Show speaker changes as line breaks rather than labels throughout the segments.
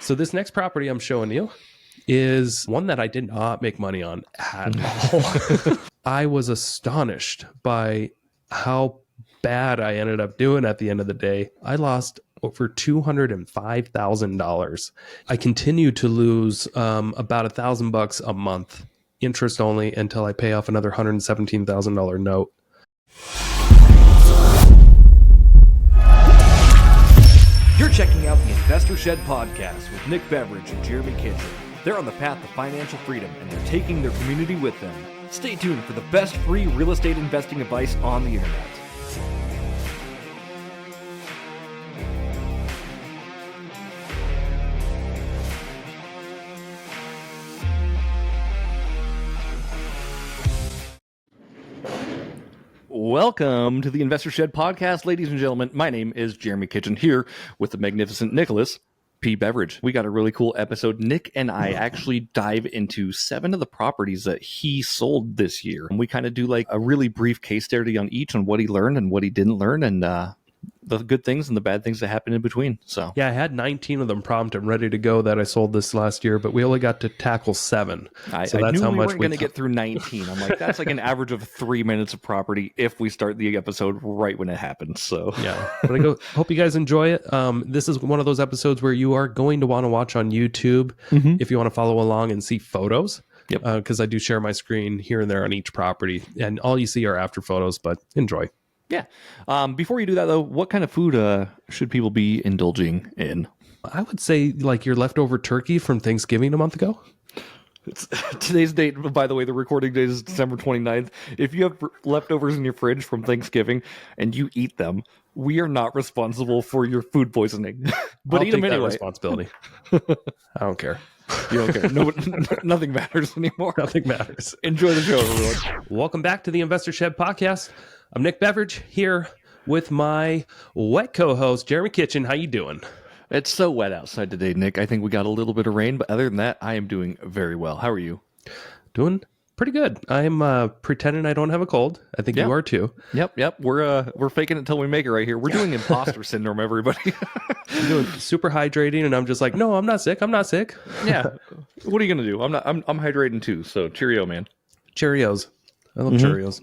So this next property I'm showing you is one that I did not make money on at all. I was astonished by how bad I ended up doing at the end of the day. I lost over $205,000. I continue to lose about $1,000 a month, interest only, until I pay off another $117,000 note.
You're checking out the Investor Shed podcast with Nick Beveridge and Jeremy Kitchen. They're on the path to financial freedom, and they're taking their community with them. Stay tuned for the best free real estate investing advice on the internet. Welcome to the Investor Shed podcast, ladies and gentlemen. My name is Jeremy Kitchen, here with the magnificent Nicholas P. Beveridge. We got a really cool episode. Nick and I actually dive into 7 of the properties that he sold this year. And we kind of do like a really brief case study on each, on what he learned and what he didn't learn, and the good things and the bad things that happened in between. So
yeah, I had 19 of them prompt and ready to go that I sold this last year, but we only got to tackle 7.
I
that's
knew
how
we
much
weren't going to get through 19. I'm like, that's like an average of 3 minutes of property if we start the episode right when it happens. So
yeah, but I hope you guys enjoy it. This is one of those episodes where you are going to want to watch on YouTube if you want to follow along and see photos.
Yep.
Because I do share my screen here and there on each property, and all you see are after photos, but enjoy.
Yeah. Before you do that, though, what kind of food should people be indulging in?
I would say like your leftover turkey from Thanksgiving a month ago.
Today's date, by the way, the recording date is December 29th. If you have leftovers in your fridge from Thanksgiving and you eat them, we are not responsible for your food poisoning. But
I'll
eat them
take that
anyway.
Responsibility. I don't care.
You don't care. No, nothing matters anymore.
Nothing matters.
Enjoy the show, everyone.
Welcome back to the Investor Shed podcast. I'm Nick Beveridge here with my wet co-host, Jeremy Kitchen. How you doing?
It's so wet outside today, Nick. I think we got a little bit of rain, but other than that, I am doing very well. How are you?
Doing pretty good. I'm pretending I don't have a cold. I think you are too.
Yep. We're faking it till we make it right here. We're doing imposter syndrome, everybody.
I'm doing super hydrating, and I'm just like, no, I'm not sick.
Yeah. What are you gonna do? I'm hydrating too. So cheerio, man.
Cheerios. I love Cheerios.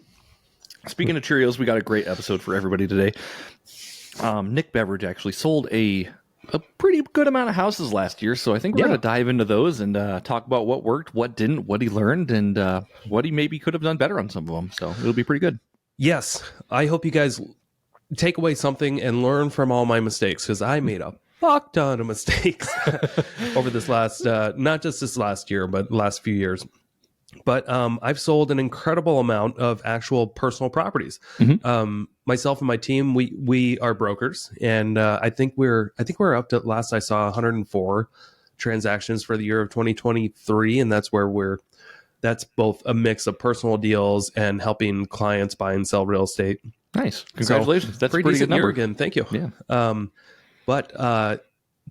Speaking of Cheerios, we got a great episode for everybody today. Nick Beveridge actually sold a pretty good amount of houses last year, so I think we're going to dive into those and talk about what worked, what didn't, what he learned, and what he maybe could have done better on some of them. So it'll be pretty good.
Yes, I hope you guys take away something and learn from all my mistakes, because I made a fuck ton of mistakes over this last, not just this last year, but last few years. But I've sold an incredible amount of actual personal properties. Myself and my team, we are brokers, and I think we're up to, last I saw, 104 transactions for the year of 2023, and that's both a mix of personal deals and helping clients buy and sell real estate.
Nice, congratulations!
So,
that's a pretty good number.
Again, thank you.
Yeah,
but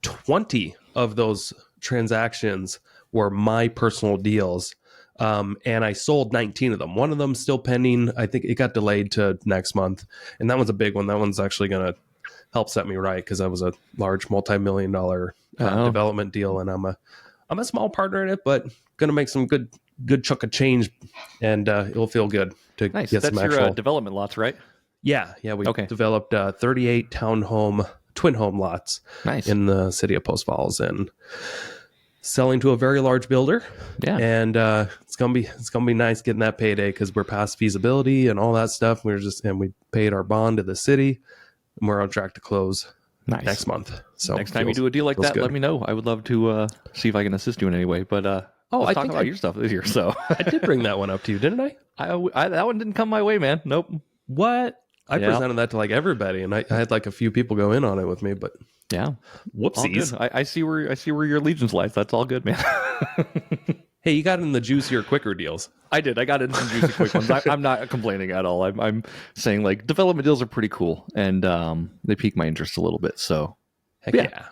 20 of those transactions were my personal deals. And I sold 19 of them. One of them still pending. I think it got delayed to next month. And that one's a big one. That one's actually going to help set me right, because that was a large multi-million-dollar development deal. And I'm a small partner in it, but going to make some good chunk of change, and it'll feel good to get
That's
some
your development lots, right?
Yeah. We developed 38 townhome twin home lots in the city of Post Falls, and selling to a very large builder. And it's gonna be nice getting that payday, because we're past feasibility and all that stuff. We paid our bond to the city, and we're on track to close next month. So
next time you do a deal like that, let me know. I would love to see if I can assist you in any way. But let's talk about your stuff this year. So
I did bring that one up to you, didn't I?
I that one didn't come my way, man. Nope.
What? I presented that to like everybody, and I had like a few people go in on it with me, but
yeah,
whoopsies.
I see where your allegiance lies. That's all good, man.
Hey, you got in the juicier, quicker deals.
I did. I got in some juicy, quick ones. I'm not complaining at all. I'm saying like development deals are pretty cool, and they pique my interest a little bit. So,
heck yeah.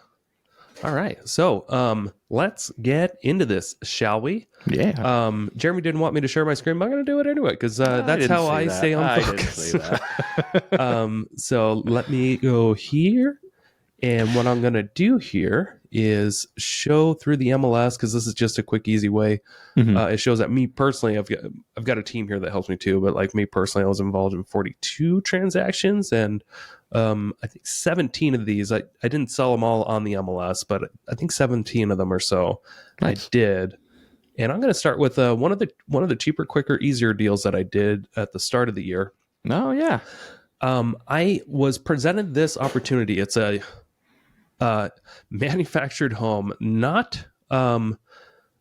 All right, so let's get into this, shall we?
Yeah.
Jeremy didn't want me to share my screen, but I'm going to do it anyway, because that's how I stay on focus.
I didn't say that.
So let me go here, and what I'm going to do here is show through the MLS, because this is just a quick, easy way. It shows that me personally, I've got a team here that helps me too, but like me personally, I was involved in 42 transactions, and I think 17 of these, I didn't sell them all on the MLS, but I think 17 of them or so
Nice.
I did. And I'm going to start with one of the cheaper, quicker, easier deals that I did at the start of the year.
Oh, yeah.
I was presented this opportunity. It's a manufactured home, not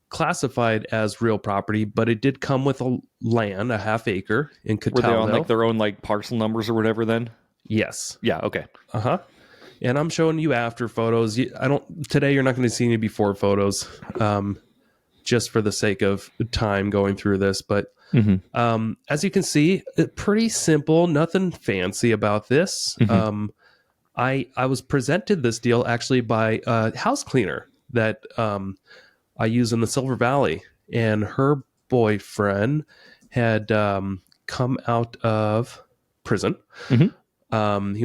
classified as real property, but it did come with a land, a half acre in Cataldo.
Were they on like their own like parcel numbers or whatever then?
Yes.
Yeah, okay.
And I'm showing you after photos. Today you're not going to see any before photos, just for the sake of time going through this. But as you can see, pretty simple, nothing fancy about this. I was presented this deal actually by a house cleaner that I use in the Silver Valley, and her boyfriend had come out of prison. He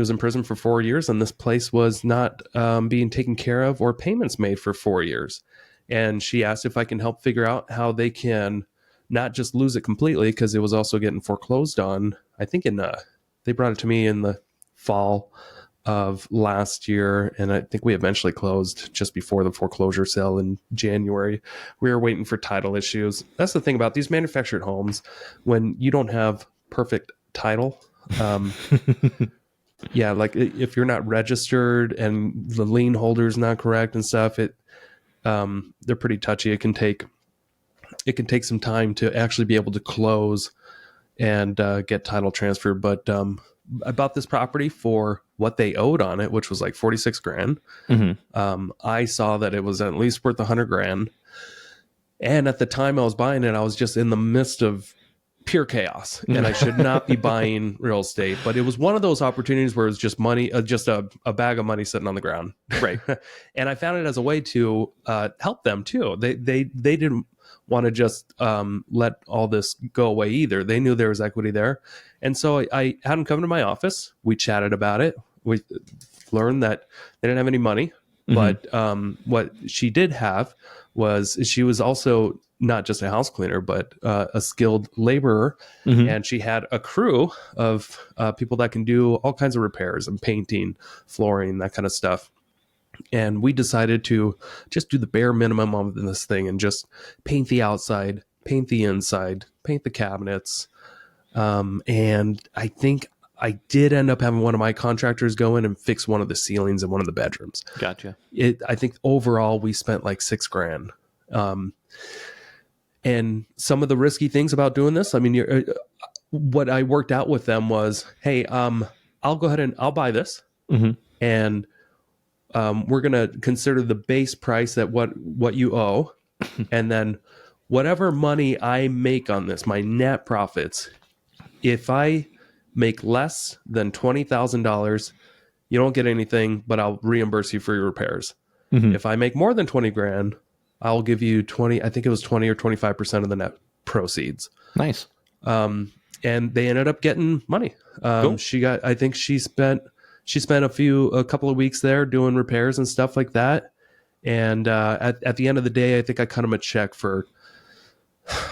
was in prison for 4 years, and this place was not being taken care of or payments made for 4 years. And she asked if I can help figure out how they can not just lose it completely, because it was also getting foreclosed on. I think they brought it to me in the fall of last year, and I think we eventually closed just before the foreclosure sale in January. We were waiting for title issues. That's the thing about these manufactured homes, when you don't have perfect title. Yeah, like if you're not registered and the lien holder is not correct and stuff, they're pretty touchy. It can take some time to actually be able to close and get title transferred. But I bought this property for what they owed on it, which was like 46 grand. I saw that it was at least worth 100 grand. And at the time I was buying it, I was just in the midst of pure chaos, and I should not be buying real estate. But it was one of those opportunities where it's just money, just a bag of money sitting on the ground.
Right.
And I found it as a way to help them too. They didn't want to just let all this go away either. They knew there was equity there. And so I had them come to my office. We chatted about it. We learned that they didn't have any money, but what she did have was she was also not just a house cleaner, but a skilled laborer. And she had a crew of people that can do all kinds of repairs and painting, flooring, that kind of stuff. And we decided to just do the bare minimum on this thing and just paint the outside, paint the inside, paint the cabinets. And I think I did end up having one of my contractors go in and fix one of the ceilings in one of the bedrooms.
Gotcha.
I think overall we spent like $6 grand. And some of the risky things about doing this, I mean, what I worked out with them was, hey, I'll go ahead and I'll buy this. And we're going to consider the base price that what you owe. And then whatever money I make on this, my net profits, if I make less than $20,000, you don't get anything, but I'll reimburse you for your repairs. If I make more than 20 grand, I'll give you 20, I think it was 20 or 25% of the net proceeds.
Nice.
And they ended up getting money.
Cool.
I think she spent a couple of weeks there doing repairs and stuff like that. And at the end of the day, I think I cut him a check for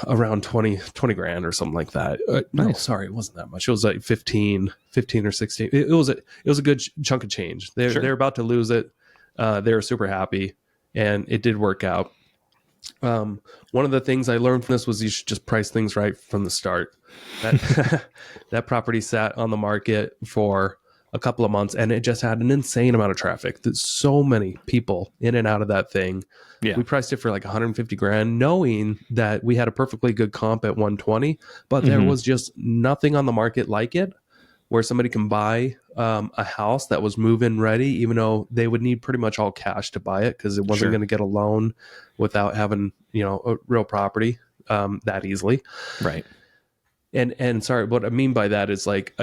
around 20 grand or something like that. No, sorry, it wasn't that much. It was like 15 or 16. It was a good chunk of change. They're about to lose it. They were super happy, and it did work out. One of the things I learned from this was you should just price things right from the start. That property sat on the market for a couple of months, and it just had an insane amount of traffic. There's so many people in and out of that thing.
Yeah.
We priced it for like 150 grand, knowing that we had a perfectly good comp at 120, but there was just nothing on the market like it, where somebody can buy a house that was move-in ready, even though they would need pretty much all cash to buy it, because it wasn't going to get a loan without having, a real property that easily.
Right.
And sorry, what I mean by that is like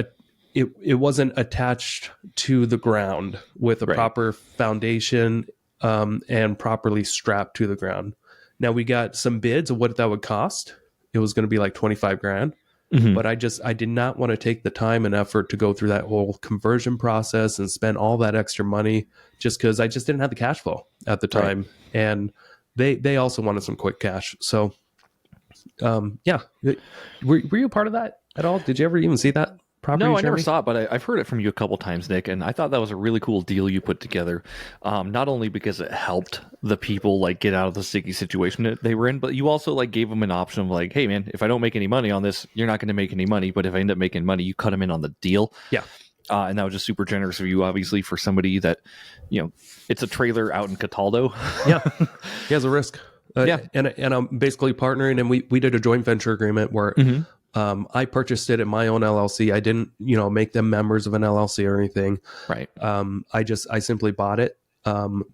it wasn't attached to the ground with a proper foundation and properly strapped to the ground. Now we got some bids of what that would cost. It was going to be like 25 grand. but I did not want to take the time and effort to go through that whole conversion process and spend all that extra money just because I just didn't have the cash flow at the time. And they also wanted some quick cash. So, yeah. Were you a part of that at all? Did you ever even see that property?
No, I never saw it, but I've heard it from you a couple times, Nick, and I thought that was a really cool deal you put together. Not only because it helped the people like get out of the sticky situation that they were in, but you also like gave them an option of like, hey man, if I don't make any money on this, you're not going to make any money. But if I end up making money, you cut them in on the deal.
Yeah.
And that was just super generous of you, obviously, for somebody that, it's a trailer out in Cataldo.
Yeah, he has a risk.
Yeah,
and I'm basically partnering, and we did a joint venture agreement where I purchased it in my own LLC. I didn't, make them members of an LLC or anything.
Right.
I simply bought it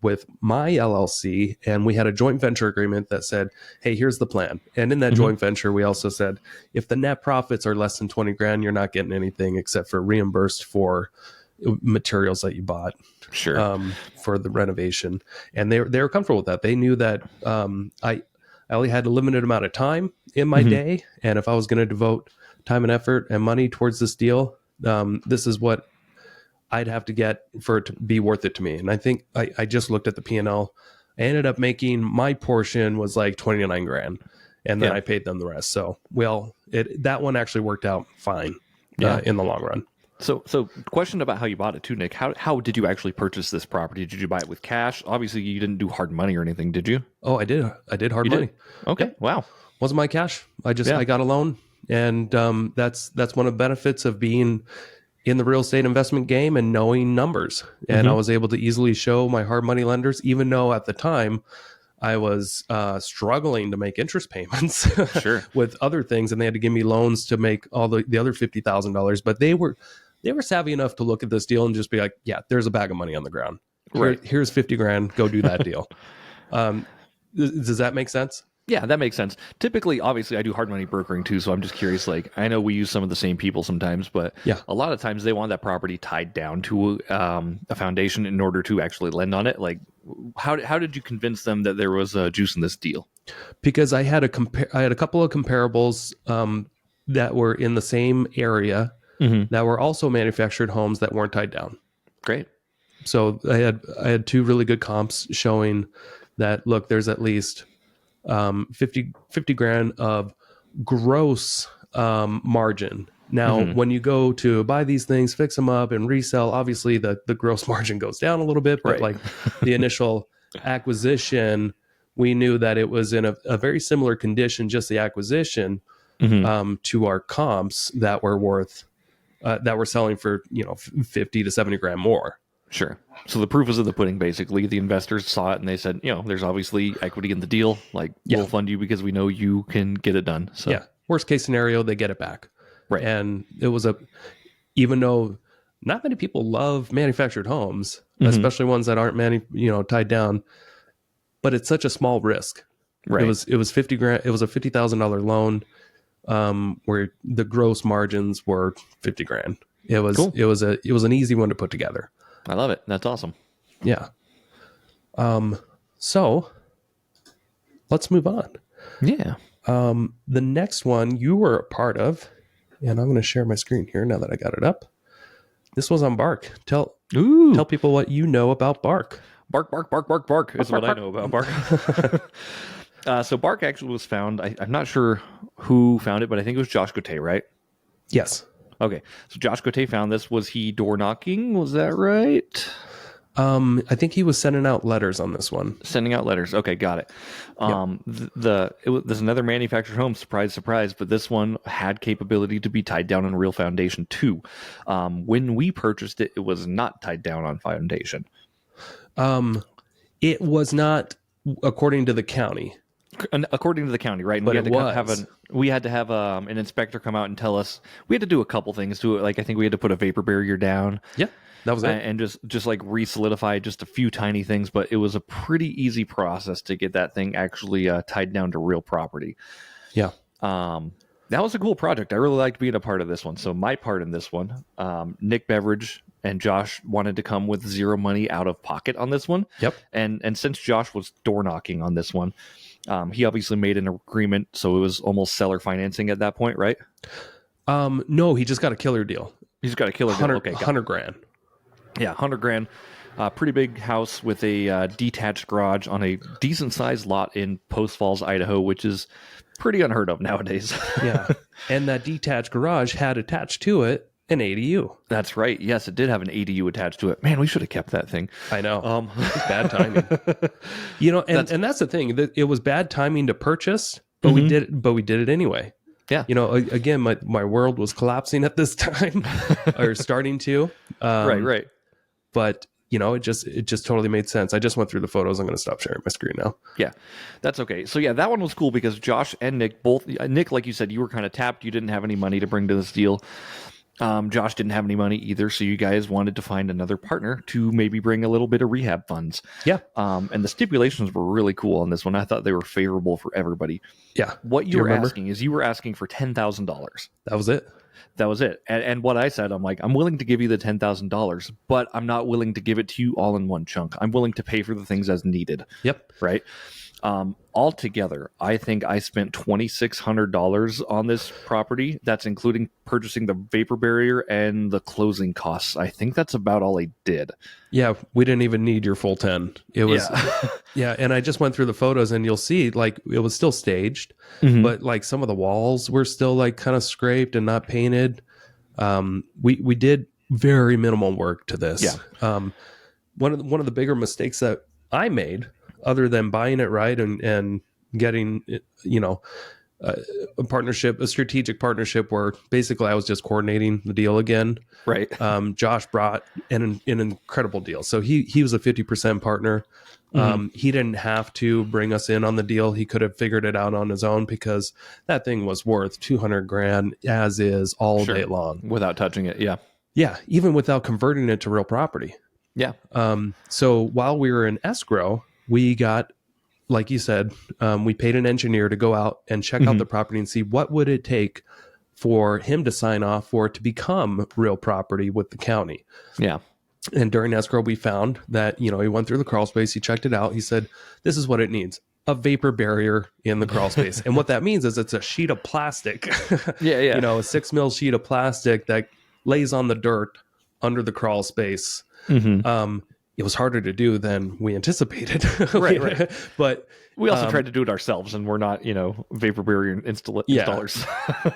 with my LLC, and we had a joint venture agreement that said, hey, here's the plan. And in that joint venture, we also said, if the net profits are less than 20 grand, you're not getting anything except for reimbursed for materials that you bought.
Sure.
For the renovation. And they were comfortable with that. They knew that I only had a limited amount of time in my day. And if I was going to devote time and effort and money towards this deal, this is what I'd have to get for it to be worth it to me. And I think I just looked at the P&L. I ended up making, my portion was like 29 grand. And then I paid them the rest. So, that one actually worked out fine in the long run.
So question about how you bought it too, Nick. How did you actually purchase this property? Did you buy it with cash? Obviously, you didn't do hard money or anything, did you?
Oh, I did. I did hard money.
Okay.
Yep.
Wow.
Wasn't my cash. I got a loan, and that's one of the benefits of being in the real estate investment game and knowing numbers. And I was able to easily show my hard money lenders, even though at the time I was struggling to make interest payments with other things, and they had to give me loans to make all the other $50,000. But they were savvy enough to look at this deal and just be like, yeah, there's a bag of money on the ground. Here's 50 grand. Go do that deal. Does that make sense?
Yeah, that makes sense. Typically, obviously, I do hard money brokering too, so I'm just curious. Like, I know we use some of the same people sometimes, but a lot of times they want that property tied down to a foundation in order to actually lend on it. Like, how did you convince them that there was juice in this deal?
Because I had a couple of comparables that were in the same area that were also manufactured homes that weren't tied down.
Great.
So I had two really good comps showing that, look, there's at least 50 grand of gross margin. Now, when you go to buy these things, fix them up and resell, obviously the gross margin goes down a little bit, but like the initial acquisition, we knew that it was in a very similar condition, just the acquisition, to our comps that were worth, that were selling for, 50 to 70 grand more.
Sure. So the proof is in the pudding, basically. The investors saw it and they said, there's obviously equity in the deal. Like, we'll fund you because we know you can get it done. So
worst case scenario, they get it back.
Right.
And it was even though not many people love manufactured homes, especially ones that aren't tied down, but it's such a small risk.
Right.
It was 50 grand. It was a $50,000 loan, where the gross margins were 50 grand. It was cool. It was an easy one to put together.
I love it. That's awesome.
Yeah. So let's move on.
Yeah.
The next one you were a part of, and I'm going to share my screen here now that I got it up. This was on Bark. Tell people what you know about Bark.
Bark is what I know about Bark. So Bark actually was found. I'm not sure who found it, but I think it was Josh Gotay, right?
Yes.
Okay. So Josh Gotay found this. Was he door knocking? Was that right?
I think he was sending out letters on this one.
Sending out letters. Okay, got it. There's another manufactured home. Surprise, surprise. But this one had capability to be tied down on a real foundation too. When we purchased it, it was not tied down on foundation.
It was not, according to the county.
According to the county, right? And
but
we had to have an inspector come out and tell us. We had to do a couple things to it. Like, I think we had to put a vapor barrier down.
Yeah. That was it.
And just like re-solidify just a few tiny things, but it was a pretty easy process to get that thing actually tied down to real property.
Yeah.
That was a cool project. I really liked being a part of this one. So my part in this one, Nick Beveridge and Josh wanted to come with zero money out of pocket on this one.
Yep.
And since Josh was door knocking on this one, he obviously made an agreement, so it was almost seller financing at that point, right?
No, he just got a killer deal.
He's got a killer deal.
100,
Okay, got it.
100 grand.
Yeah, 100 grand. Pretty big house with a detached garage on a decent sized lot in Post Falls, Idaho, which is pretty unheard of nowadays.
Yeah. And that detached garage had attached to it an ADU.
That's right. Yes, it did have an ADU attached to it. Man, we should have kept that thing.
I know. It's bad timing. You know, and that's the thing. That it was bad timing to purchase, but we did it anyway.
Yeah.
You know, again, my world was collapsing at this time, or starting to.
Right.
But you know, it just totally made sense. I just went through the photos. I'm going to stop sharing my screen now.
Yeah, that's okay. So yeah, that one was cool because Josh and Nick both. Nick, like you said, you were kind of tapped. You didn't have any money to bring to this deal. Josh didn't have any money either, so you guys wanted to find another partner to maybe bring a little bit of rehab funds.
Yeah.
And the stipulations were really cool on this one. I thought they were favorable for everybody.
Yeah.
What you were asking is you were asking for $10,000.
That was it.
That was it. And what I said, I'm like, I'm willing to give you the $10,000, but I'm not willing to give it to you all in one chunk. I'm willing to pay for the things as needed.
Yep.
Right. Altogether, I think I spent $2,600 on this property. That's including purchasing the vapor barrier and the closing costs. I think that's about all I did.
Yeah, we didn't even need your full 10. It was, yeah. And I just went through the photos, and you'll see, like, it was still staged, but like some of the walls were still like kind of scraped and not painted. We did very minimal work to this.
Yeah.
One of the bigger mistakes that I made, other than buying it right and getting, you know, a strategic partnership where basically I was just coordinating the deal again.
Right.
Josh brought an incredible deal. So he was a 50% partner. He didn't have to bring us in on the deal. He could have figured it out on his own because that thing was worth 200 grand as is all day long.
Without touching it. Yeah.
Yeah. Even without converting it to real property.
Yeah.
So while we were in escrow, we got, like you said, we paid an engineer to go out and check out the property and see what would it take for him to sign off for it to become real property with the county.
Yeah.
And during escrow, we found that, you know, he went through the crawl space, he checked it out. He said, this is what it needs: a vapor barrier in the crawl space. And what that means is it's a sheet of plastic.
Yeah.
You know, a 6 mil sheet of plastic that lays on the dirt under the crawl space. It was harder to do than we anticipated.
Right.
But
we also tried to do it ourselves, and we're not, you know, vapor barrier installers.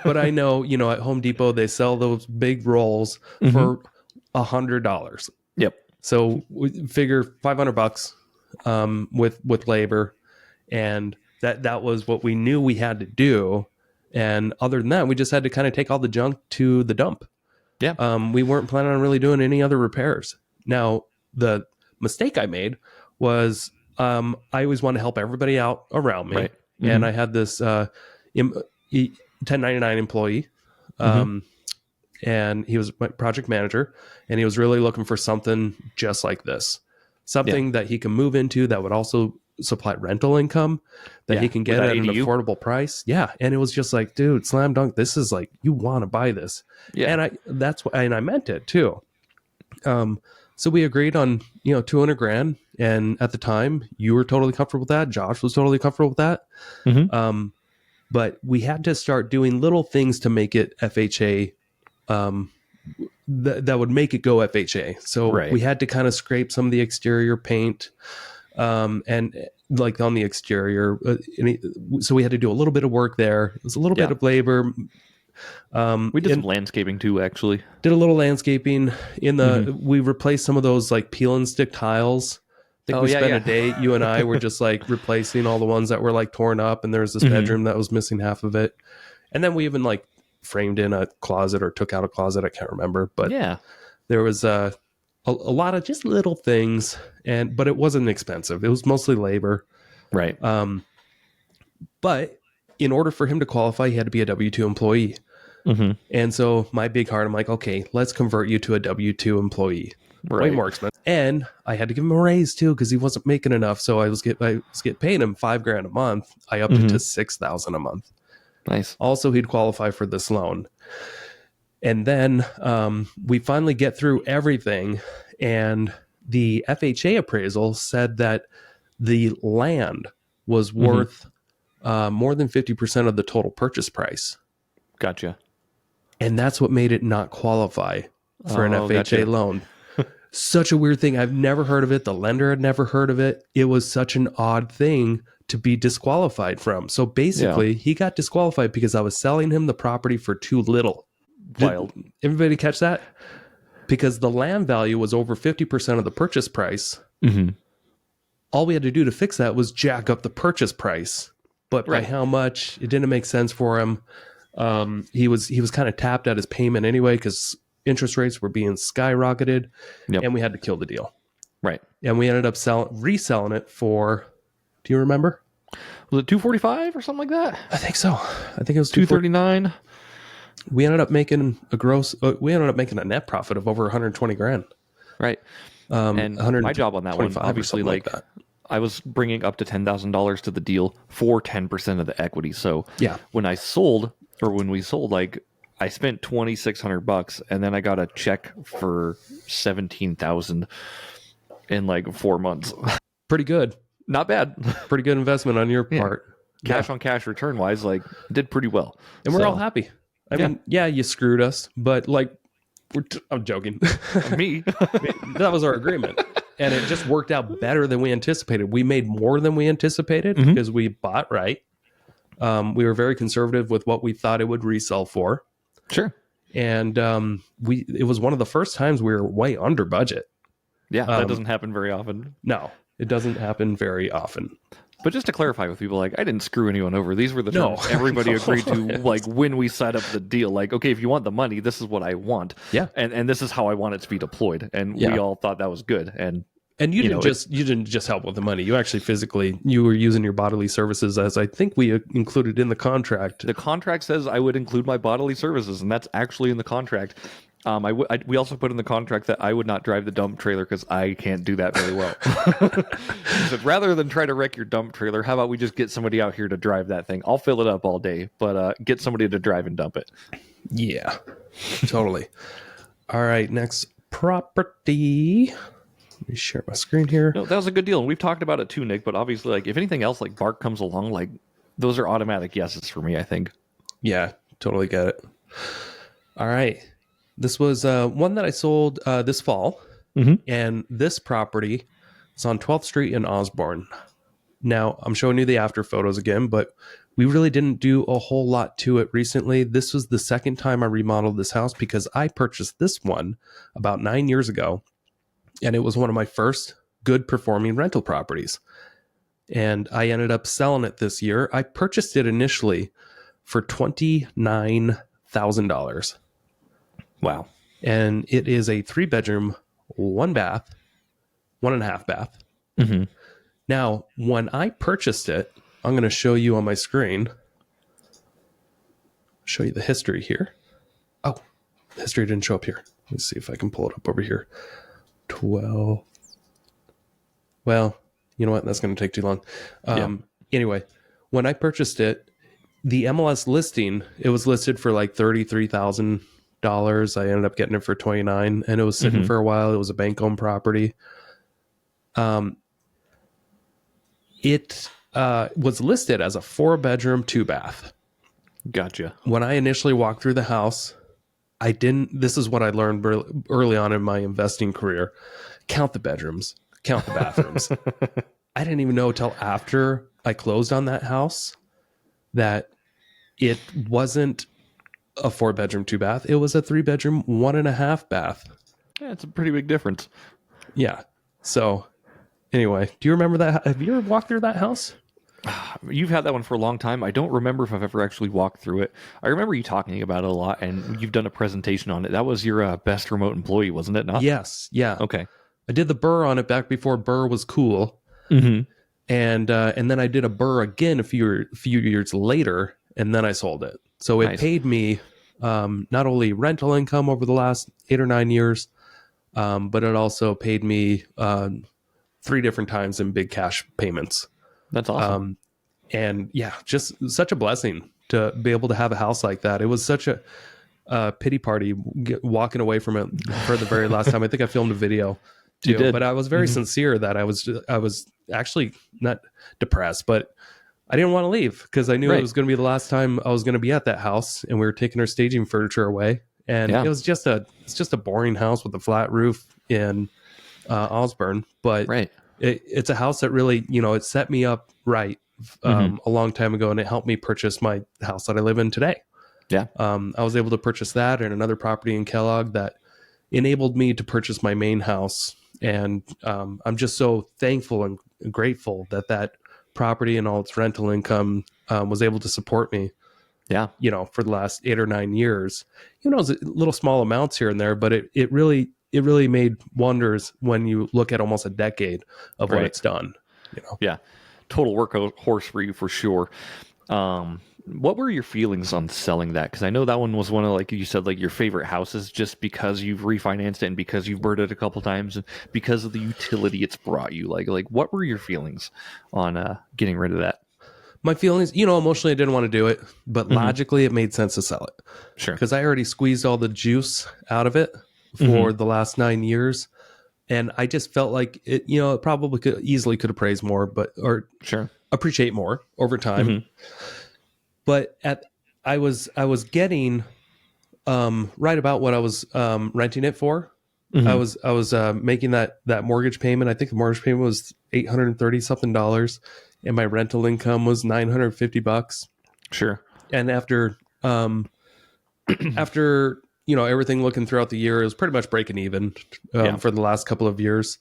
But I know, you know, at Home Depot, they sell those big rolls for $100.
Yep.
So we figure $500 with labor. And that was what we knew we had to do. And other than that, we just had to kind of take all the junk to the dump.
Yeah.
We weren't planning on really doing any other repairs. Now, the mistake I made was I always want to help everybody out around me. Right. And I had this 1099 employee, and he was my project manager, and he was really looking for something just like this, something that he can move into that would also supply rental income that he can get at an affordable price. Yeah. And it was just like, dude, slam dunk. This is like, you want to buy this. Yeah. And I meant it too. So we agreed on, you know, 200 grand. And at the time you were totally comfortable with that. Josh was totally comfortable with that. But we had to start doing little things to make it FHA, that would make it go FHA. So we had to kind of scrape some of the exterior paint, and like on the exterior. So we had to do a little bit of work there. It was a little bit of labor.
We did some landscaping too, actually.
Did a little landscaping in the, we replaced some of those like peel and stick tiles. I think we spent a day, you and I were just like replacing all the ones that were like torn up, and there was this bedroom that was missing half of it. And then we even like framed in a closet or took out a closet. I can't remember, but there was a lot of just little things, but it wasn't expensive. It was mostly labor.
Right.
But in order for him to qualify, he had to be a W-2 employee. And so my big heart, I'm like, okay, let's convert you to a W-2 employee. Way more expensive. And I had to give him a raise too, because he wasn't making enough. So I was getting paying him $5,000 a month. I upped it to $6,000 a month.
Nice.
Also, he'd qualify for this loan. And then we finally get through everything. And the FHA appraisal said that the land was worth more than 50% of the total purchase price.
Gotcha.
And that's what made it not qualify for an
Oh,
FHA
gotcha.
loan. Such a weird thing. I've never heard of it. The lender had never heard of it. It was such an odd thing to be disqualified from. So basically, he got disqualified because I was selling him the property for too little.
Wild.
Did everybody catch that? Because the land value was over 50% of the purchase price.
Mm-hmm.
All we had to do to fix that was jack up the purchase price. But by how much, it didn't make sense for him. He was kind of tapped at his payment anyway because interest rates were being skyrocketed, and we had to kill the deal.
Right.
And we ended up reselling it for, do you remember?
Was it 245 or something like that?
I think so. I think it was
239.
We ended up making a net profit of over 120 grand.
Right. And my job on that one, obviously, like that. I was bringing up to $10,000 to the deal for 10% of the equity. So when we sold, like I spent $2,600 and then I got a check for $17,000 in like 4 months.
Pretty good.
Not bad.
Pretty good investment on your part.
Cash on cash return wise, like did pretty well.
And we're all happy. I mean, you screwed us, but like, I'm joking.
Me.
That was our agreement. And it just worked out better than we anticipated. We made more than we anticipated because we bought right. We were very conservative with what we thought it would resell for.
Sure.
And it was one of the first times we were way under budget.
Yeah, that doesn't happen very often.
No, it doesn't happen very often.
But just to clarify with people, like I didn't screw anyone over. These were the terms everybody agreed to, like when we set up the deal. Like, okay, if you want the money, this is what I want. Yeah, and this is how I want it to be deployed. And we all thought that was good. And
you didn't just help with the money. You actually you were using your bodily services, as I think we included in the contract.
The contract says I would include my bodily services, and that's actually in the contract. We also put in the contract that I would not drive the dump trailer because I can't do that very well. So rather than try to wreck your dump trailer, how about we just get somebody out here to drive that thing? I'll fill it up all day, but get somebody to drive and dump it.
Yeah, totally. All right, next property. Let me share my screen here.
No, that was a good deal, and we've talked about it too, Nick. But obviously, like if anything else like Bark comes along, like those are automatic yeses for me, I think.
Yeah, totally get it. All right. This was one that I sold this fall, and this property is on 12th Street in Osburn. Now, I'm showing you the after photos again, but we really didn't do a whole lot to it recently. This was the second time I remodeled this house because I purchased this one about 9 years ago, and it was one of my first good performing rental properties. And I ended up selling it this year. I purchased it initially for $29,000.
Wow.
And it is a 3-bedroom, 1 bath, 1.5 bath. Now, when I purchased it, I'm going to show you on my screen. Show you the history here. Oh, the history didn't show up here. Let's see if I can pull it up over here. 12. Well, you know what? That's going to take too long. Anyway, when I purchased it, the MLS listing, it was listed for like $33,000. I ended up getting it for $29,000, and it was sitting for a while. It was a bank-owned property. It was listed as a 4-bedroom, 2-bath.
Gotcha.
When I initially walked through the house, this is what I learned early on in my investing career. Count the bedrooms, count the bathrooms. I didn't even know till after I closed on that house that it wasn't a 4-bedroom, 2-bath. It was a 3-bedroom, 1.5 bath.
Yeah, it's a pretty big difference.
Yeah. So anyway, do you remember that? Have you ever walked through that house?
You've had that one for a long time. I don't remember if I've ever actually walked through it. I remember you talking about it a lot, and you've done a presentation on it. That was your best remote employee, wasn't it? Not?
Yes. Yeah.
Okay.
I did the burr on it back before burr was cool. And then I did a burr again a few years later, and then I sold it. So it paid me not only rental income over the last 8 or 9 years, but it also paid me 3 different times in big cash payments.
That's awesome.
And yeah, just such a blessing to be able to have a house like that. It was such a pity party walking away from it for the very last time. I think I filmed a video too, but I was very sincere that I was actually not depressed, but I didn't want to leave because I knew
Right.
it was going to be the last time I was going to be at that house, and we were taking our staging furniture away. And
Yeah.
it's just a boring house with a flat roof in Osburn, but
Right.
it's a house that really, it set me up right a long time ago, and it helped me purchase my house that I live in today.
Yeah.
I was able to purchase that and another property in Kellogg that enabled me to purchase my main house. And I'm just so thankful and grateful that property and all its rental income was able to support me,
Yeah.
for the last 8 or 9 years. It was little small amounts here and there, but it really made wonders when you look at almost a decade of what
Right.
it's done.
Yeah. Total workhorse for you for sure. What were your feelings on selling that? Because I know that one was one of, like you said, like your favorite houses, just because you've refinanced it and because you've burned it a couple times and because of the utility it's brought you. Like what were your feelings on getting rid of that?
My feelings, emotionally, I didn't want to do it, but logically, it made sense to sell it.
Sure.
Because I already squeezed all the juice out of it for the last 9 years. And I just felt like it probably could appraise more, or
Sure.
appreciate more over time. But I was getting right about what I was renting it for. I was making that mortgage payment. I think the mortgage payment was $830 something, and my rental income was $950.
Sure.
And after after everything looking throughout the year, it was pretty much breaking even for the last couple of years.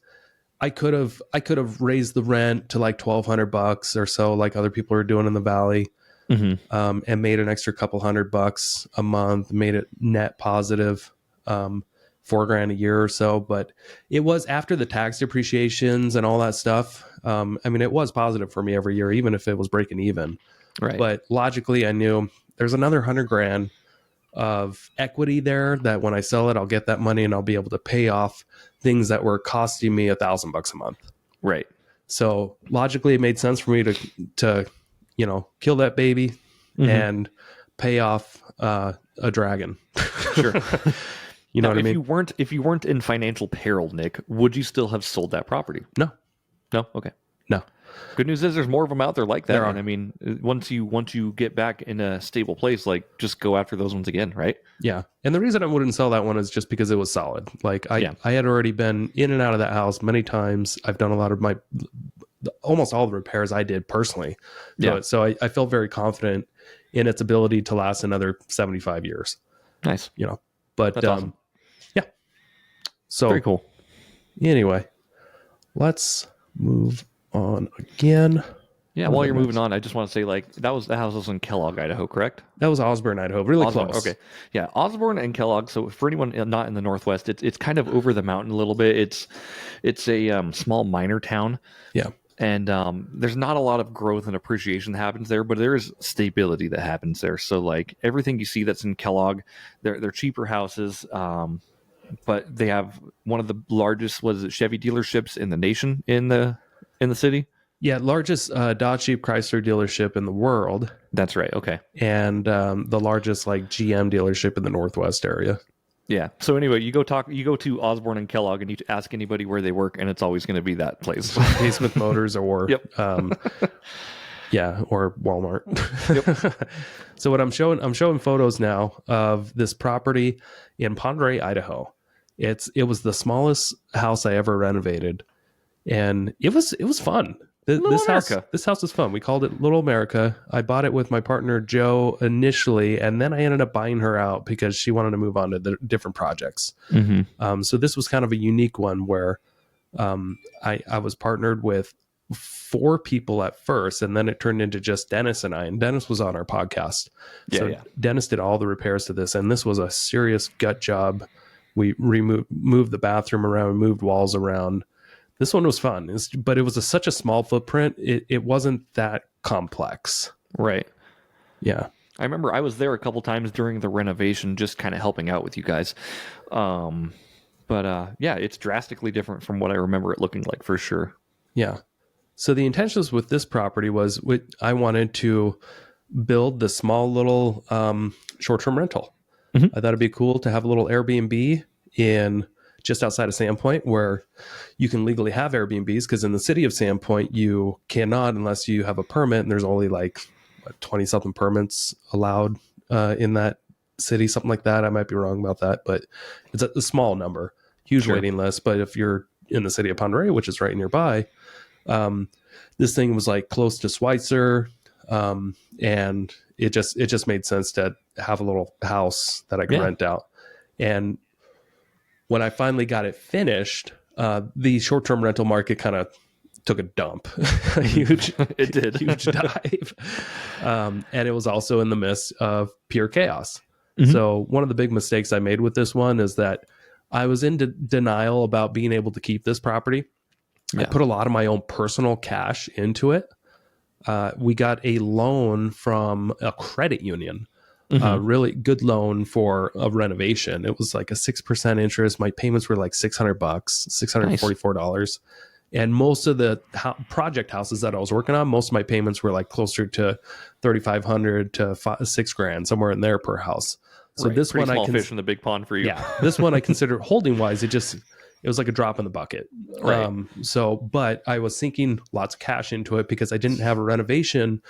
I could have raised the rent to like $1,200 or so, like other people are doing in the valley. And made an extra couple $100 a month, made it net positive, $4,000 a year or so. But it was after the tax depreciations and all that stuff. It was positive for me every year, even if it was breaking even.
Right.
But logically, I knew there's another $100,000 of equity there that when I sell it, I'll get that money and I'll be able to pay off things that were costing me $1,000 a month.
Right.
So logically, it made sense for me to kill that baby and pay off a dragon.
Sure.
Know
now,
what I mean?
If you weren't in financial peril, Nick, would you still have sold that property?
No.
Okay.
No.
Good news is there's more of them out there like that.
There are.
And once you get back in a stable place, like just go after those ones again, right?
Yeah. And the reason I wouldn't sell that one is just because it was solid. Like I had already been in and out of that house many times. I've done a lot of almost all the repairs I did personally. So I felt very confident in its ability to last another 75 years.
Nice.
But
that's awesome.
Yeah. So
very cool.
Anyway, let's move on again.
Yeah, while you're moving on, I just want to say, like, the house was in Kellogg, Idaho, correct?
That was Osburn, Idaho. Really
Osburn,
close.
Okay. Yeah, Osburn and Kellogg. So for anyone not in the Northwest, it's kind of over the mountain a little bit. It's a small minor town.
Yeah.
And there's not a lot of growth and appreciation that happens there, but there is stability that happens there. So like everything you see that's in Kellogg, they're cheaper houses, but they have one of the largest Chevy dealerships in the nation in the city.
Yeah, largest Dodge Jeep Chrysler dealership in the world.
That's right. Okay.
And the largest like GM dealership in the Northwest area.
Yeah. So anyway, you go to Osborne and Kellogg, and you ask anybody where they work, and it's always going to be that place.
Basement Motors or
yep.
Or Walmart.
Yep.
So what I'm showing photos now of this property in Ponderay, Idaho. It was the smallest house I ever renovated, and it was fun. This house is fun. We called it Little America. I bought it with my partner Joe initially, and then I ended up buying her out because she wanted to move on to the different projects. So this was kind of a unique one where I was partnered with 4 people at first, and then it turned into just Dennis and I. And Dennis was on our podcast. Dennis did all the repairs to this, and this was a serious gut job. We moved the bathroom around, moved walls around. This one was fun, but it was such a small footprint. It wasn't that complex.
Right.
Yeah.
I remember I was there a couple times during the renovation, just kind of helping out with you guys. But it's drastically different from what I remember it looking like for sure.
Yeah. So the intentions with this property was I wanted to build the small little short-term rental. I thought it'd be cool to have a little Airbnb in just outside of Sandpoint, where you can legally have Airbnbs, because in the city of Sandpoint, you cannot unless you have a permit, and there's only like 20-something permits allowed in that city, something like that. I might be wrong about that, but it's a small number, huge waiting list. But if you're in the city of Ponderay, which is right nearby, this thing was like close to Schweitzer, and it just made sense to have a little house that I could rent out. And when I finally got it finished, the short-term rental market kind of took a dump, a huge dive. And it was also in the midst of pure chaos. So one of the big mistakes I made with this one is that I was in denial about being able to keep this property. I put a lot of my own personal cash into it. We got a loan from a credit union, a really good loan for a renovation. It was like a 6% interest. My payments were like $600, $644. And most of the project houses that I was working on, most of my payments were like closer to $3,500 to $6,000, somewhere in there per house. So this
pretty
one,
small fish in the big pond for you.
Yeah, this one I consider holding wise. It was like a drop in the bucket.
Right.
But I was sinking lots of cash into it because I didn't have a renovation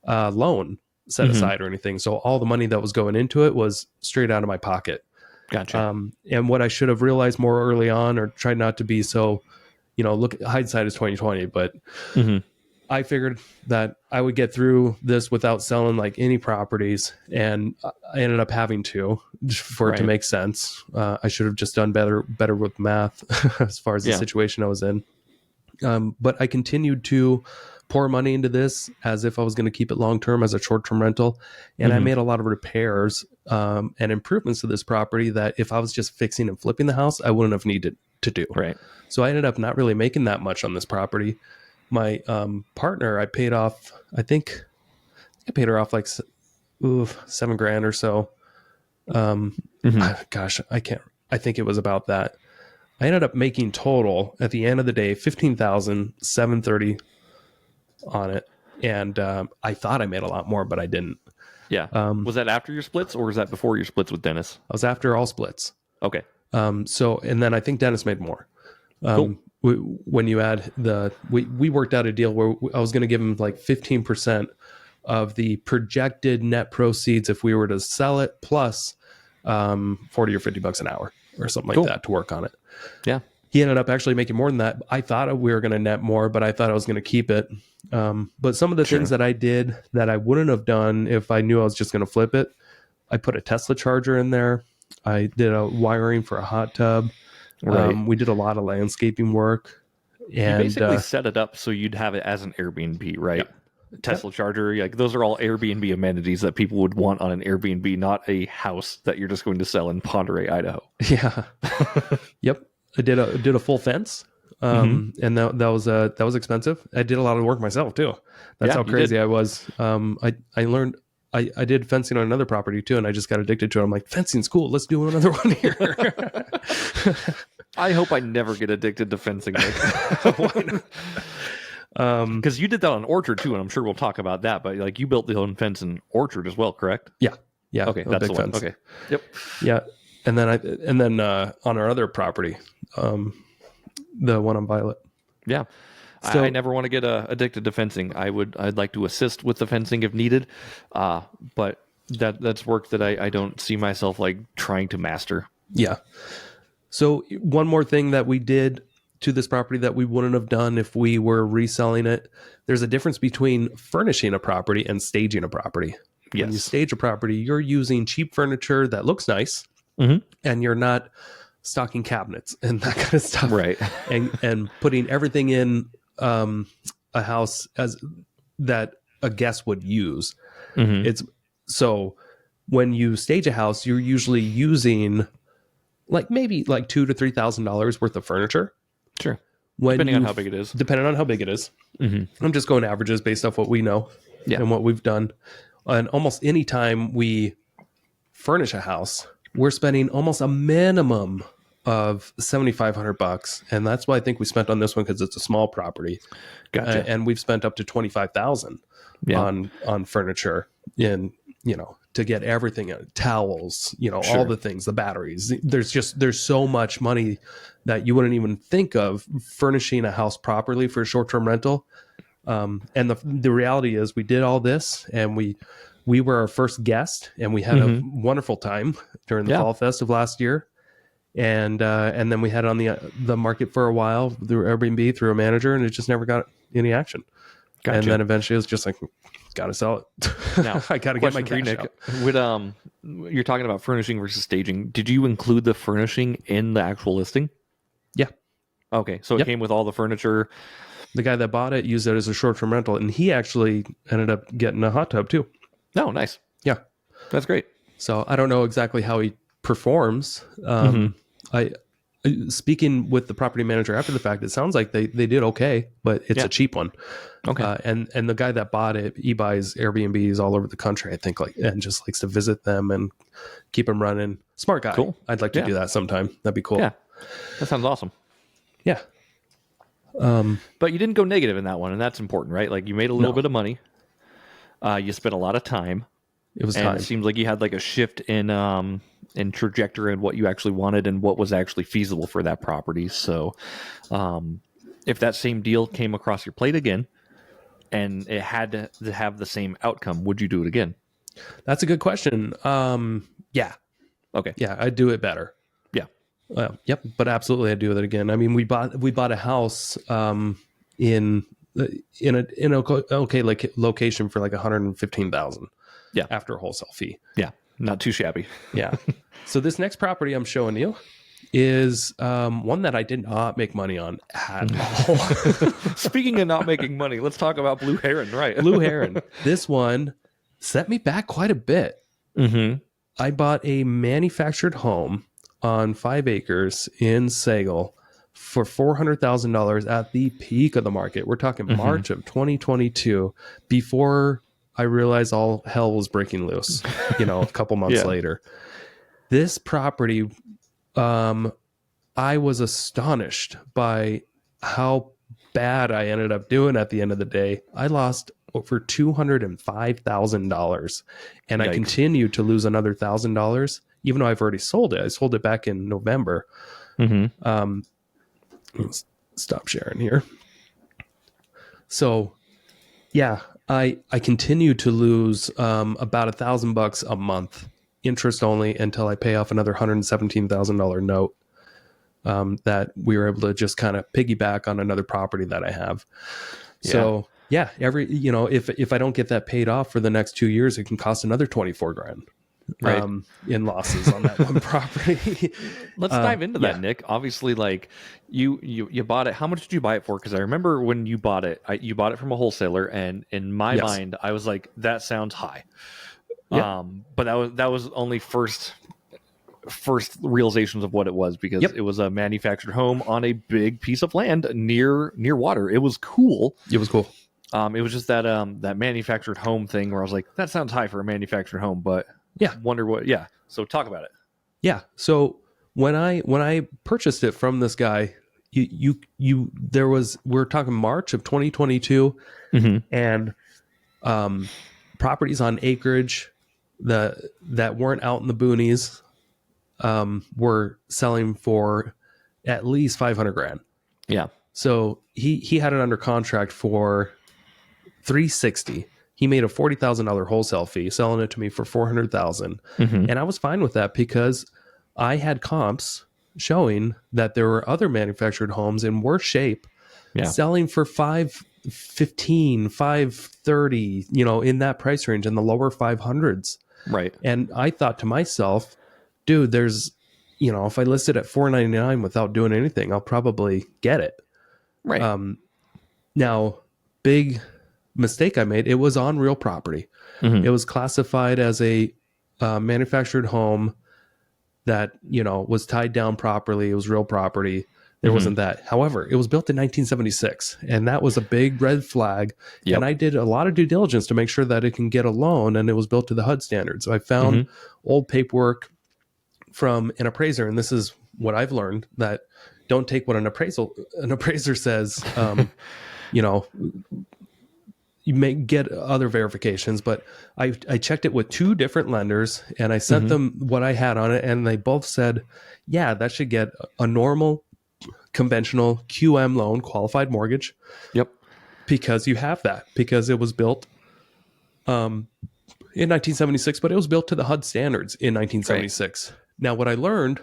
loan set aside or anything. So all the money that was going into it was straight out of my pocket.
Gotcha.
And what I should have realized more early on, or tried not to be so, look, hindsight is 2020, but I figured that I would get through this without selling like any properties, and I ended up having to for it to make sense. I should have just done better with math as far as the situation I was in. But I continued to pour money into this as if I was going to keep it long-term as a short-term rental. And I made a lot of repairs and improvements to this property that if I was just fixing and flipping the house, I wouldn't have needed to do.
Right.
So I ended up not really making that much on this property. My partner, I paid off, I think I paid her off like $7,000 or so. I think it was about that. I ended up making total at the end of the day $15,730 on it, and I thought I made a lot more, but I didn't.
Yeah. Was that after your splits, or was that before your splits with Dennis?
I was after all splits.
Okay.
So, and then I think Dennis made more.
Cool.
When you add we worked out a deal where I was going to give him like 15% of the projected net proceeds if we were to sell it, plus 40 or $50 an hour or something like that to work on it.
Yeah.
He ended up actually making more than that. I thought we were going to net more, but I thought I was going to keep it. But some of the things that I did that I wouldn't have done if I knew I was just going to flip it, I put a Tesla charger in there. I did a wiring for a hot tub. Right. We did a lot of landscaping work. And
you basically set it up so you'd have it as an Airbnb, right? Yeah. Tesla charger, like those are all Airbnb amenities that people would want on an Airbnb, not a house that you're just going to sell in Ponderay, Idaho.
Yeah. Yep. I did a full fence. And that was expensive. I did a lot of work myself too. That's how crazy I was. I learned I did fencing on another property too, and I just got addicted to it. I'm like, fencing's cool. Let's do another one here.
I hope I never get addicted to fencing. Why not? Because you did that on Orchard too, and I'm sure we'll talk about that. But like, you built the own fence in Orchard as well, correct?
Yeah.
Okay, that's the one.
Fence.
Okay. Yep.
Yeah, and then on our other property, the one on Violet.
Yeah. So, I never want to get addicted to fencing. I'd like to assist with the fencing if needed, but that's work that I don't see myself like trying to master.
Yeah. So one more thing that we did to this property that we wouldn't have done if we were reselling it. There's a difference between furnishing a property and staging a property.
Yes.
When you stage a property, you're using cheap furniture that looks nice, and you're not stocking cabinets and that kind of stuff,
right?
and putting everything in a house as that a guest would use. It's so when you stage a house, you're usually using maybe $2,000 to $3,000 worth of furniture.
Sure. Depending on how big it is.
Depending on how big it is. I'm just going averages based off what we know and what we've done. And almost any time we furnish a house, we're spending almost a minimum of $7,500, and that's why I think we spent on this one, because it's a small property.
Gotcha.
And we've spent up to $25,000 on furniture in to get everything out, towels, all
Sure.
the things, the batteries. There's so much money that you wouldn't even think of furnishing a house properly for a short-term rental. And the reality is we did all this, and we were our first guest, and we had a wonderful time during the Fall Fest of last year. And then we had it on the market for a while through Airbnb, through a manager, and it just never got any action. Gotcha. And then eventually it was just like, gotta sell it.
Now,
I gotta get my cash
Nick,
out.
You're talking about furnishing versus staging. Did you include the furnishing in the actual listing?
Yeah.
Okay, so it came with all the furniture.
The guy that bought it used it as a short-term rental, and he actually ended up getting a hot tub too.
Oh, nice.
Yeah,
that's great.
So I don't know exactly how he performs. Speaking with the property manager after the fact, it sounds like they did okay, but it's a cheap one. Okay. And the guy that bought it, he buys Airbnbs all over the country, I think, and just likes to visit them and keep them running. Smart guy. Cool. I'd like to do that sometime. That'd be cool.
Yeah. That sounds awesome.
Yeah.
But you didn't go negative in that one, and that's important, right? Like, you made a little bit of money. You spent a lot of time.
It was time.
It seems like you had like a shift in trajectory and what you actually wanted and what was actually feasible for that property. So if that same deal came across your plate again and it had to have the same outcome, would you do it again?
That's a good question. Yeah. Okay. Yeah, I'd do it better.
Yeah.
Yep. But absolutely, I'd do it again. I mean, we bought a house in a okay location for like $115,000.
Yeah.
After a wholesale fee.
Yeah. Not too shabby.
Yeah. So this next property I'm showing you is one that I did not make money on at all.
Speaking of not making money, let's talk about Blue Heron, right?
Blue Heron. This one set me back quite a bit. I bought a manufactured home on 5 acres in Sagal for $400,000 at the peak of the market. We're talking March of 2022, before I realized all hell was breaking loose, a couple months later. This property, I was astonished by how bad I ended up doing at the end of the day. I lost over $205,000, and I continued to lose another $1,000, even though I've already sold it. I sold it back in November. Let's stop sharing here. So, yeah. I continue to lose about $1,000 a month, interest only, until I pay off another $117,000 note that we were able to just kind of piggyback on another property that I have. So if I don't get that paid off for the next 2 years, it can cost another $24,000. Right. In losses on that one property.
Let's dive into that, Nick. Obviously, like you bought it. How much did you buy it for? Because I remember when you bought it, you bought it from a wholesaler, and in my mind, I was like, that sounds high. Yeah. But that was only first realizations of what it was, because it was a manufactured home on a big piece of land near water. It was cool.
It was cool.
It was just that manufactured home thing where I was like, that sounds high for a manufactured home, but wonder what. Yeah. So talk about it.
Yeah. So when I purchased it from this guy, we're talking March of 2022, and properties on acreage that weren't out in the boonies were selling for at least $500,000. Yeah. So he had it under contract for $360,000. He made a $40,000 wholesale fee selling it to me for $400,000. And I was fine with that because I had comps showing that there were other manufactured homes in worse shape selling for $515,000, $530,000, in that price range, in the lower 500s. Right. And I thought to myself, dude, there's, if I list it at $499 without doing anything, I'll probably get it. Right. Now, big mistake I made. It was on real property. It was classified as a manufactured home that, was tied down properly. It was real property. There wasn't that. However, it was built in 1976, and that was a big red flag. Yep. And I did a lot of due diligence to make sure that it can get a loan, and it was built to the HUD standards. So I found old paperwork from an appraiser, and this is what I've learned, that don't take what an appraiser says, you may get other verifications, but I checked it with 2 different lenders, and I sent them what I had on it, and they both said, yeah, that should get a normal, conventional QM loan, qualified mortgage.
Yep.
Because you have that, because it was built in 1976, but it was built to the HUD standards in 1976. Right. Now, what I learned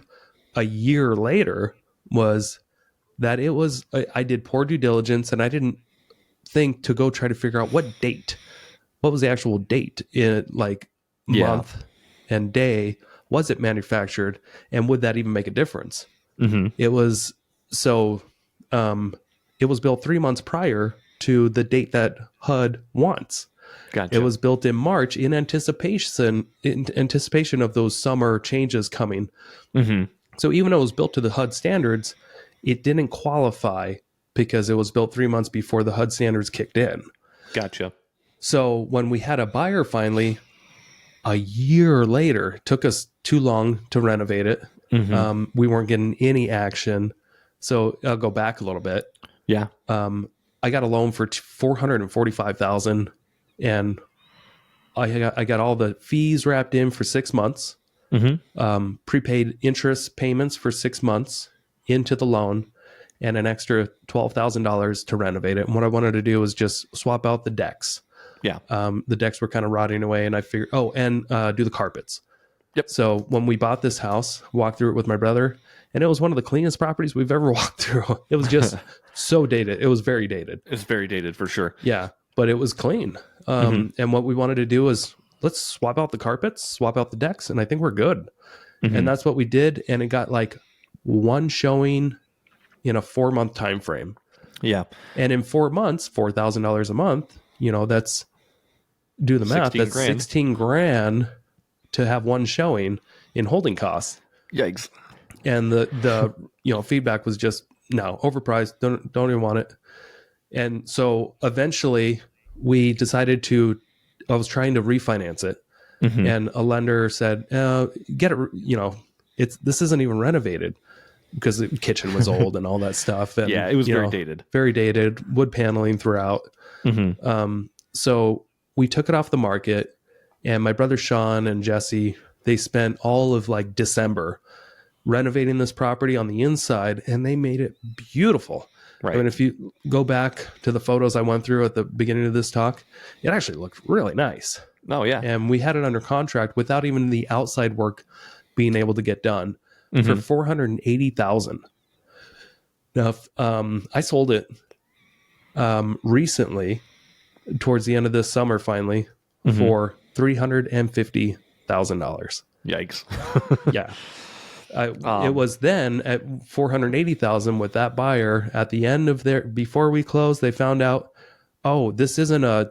a year later was that I did poor due diligence, and I didn't think to go try to figure out what was the actual date in month and day was it manufactured, and would that even make a difference? It was it was built 3 months prior to the date that HUD wants.
Gotcha.
It was built in March in anticipation of those summer changes coming. So even though it was built to the HUD standards, it didn't qualify because it was built 3 months before the HUD standards kicked in.
Gotcha.
So when we had a buyer finally, a year later, it took us too long to renovate it. We weren't getting any action. So I'll go back a little bit.
Yeah.
I got a loan for $445,000, and I got all the fees wrapped in for 6 months. Prepaid interest payments for 6 months into the loan, and an extra $12,000 to renovate it. And what I wanted to do was just swap out the decks.
Yeah.
The decks were kind of rotting away, and I figured, do the carpets.
Yep.
So when we bought this house, walked through it with my brother, and it was one of the cleanest properties we've ever walked through. It was just so dated. It was very dated.
It's very dated for sure.
Yeah, but it was clean. And what we wanted to do is let's swap out the carpets, swap out the decks, and I think we're good. And that's what we did. And it got like one showing in a 4-month time frame.
Yeah.
And in 4 months, $4,000 a month, that's, do the math, that's $16,000 to have one showing in holding costs.
Yikes.
And the feedback was just, no, overpriced, don't even want it. And so eventually we decided I was trying to refinance it. And a lender said, get it, this isn't even renovated, because the kitchen was old and all that stuff. And,
yeah, it was very dated. Very
dated, wood paneling throughout. So we took it off the market, and my brother Sean and Jesse, they spent all of December renovating this property on the inside, and they made it beautiful. Right. I mean, if you go back to the photos I went through at the beginning of this talk, it actually looked really nice.
Oh, yeah.
And we had it under contract without even the outside work being able to get done for $480,000. Now, I sold it recently, towards the end of this summer, finally, for $350,000.
Yikes.
Yeah. It was then at $480,000 with that buyer. At the end of before we closed, they found out, this isn't a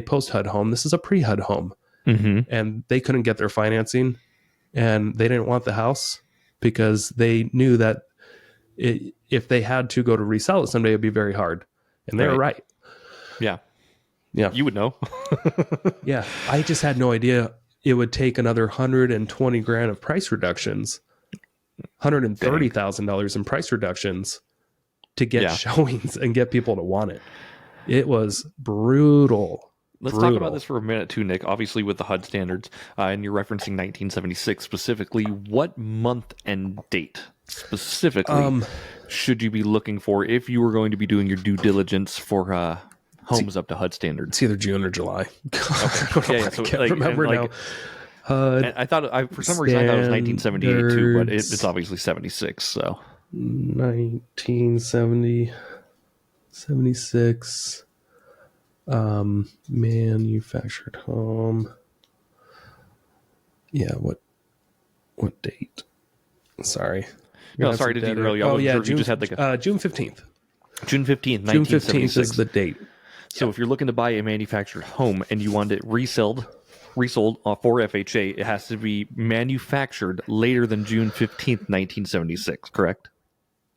post HUD home. This is a pre HUD home. And they couldn't get their financing, and they didn't want the house because they knew that if they had to go to resell it someday, it'd be very hard. And they were right.
Yeah.
Yeah.
You would know.
Yeah. I just had no idea it would take another $120,000 of price reductions, $130,000 in price reductions to get showings and get people to want it. It was brutal.
Let's talk about this for a minute too, Nick. Obviously, with the HUD standards, and you're referencing 1976 specifically. What month and date specifically should you be looking for if you were going to be doing your due diligence for homes up to HUD standards?
It's either June or July.
Okay.
I can't remember now. HUD.
I thought for some reason I thought it was 1978 too, but it's obviously 76. So
1970, 76. Manufactured home. Yeah, what date? Sorry.
No, sorry to derail you.
June,
you just had
June 15th.
June 15th, 1976.
June 15th is the date.
So if you're looking to buy a manufactured home and you want it resold for FHA, it has to be manufactured later than June 15th, 1976, correct?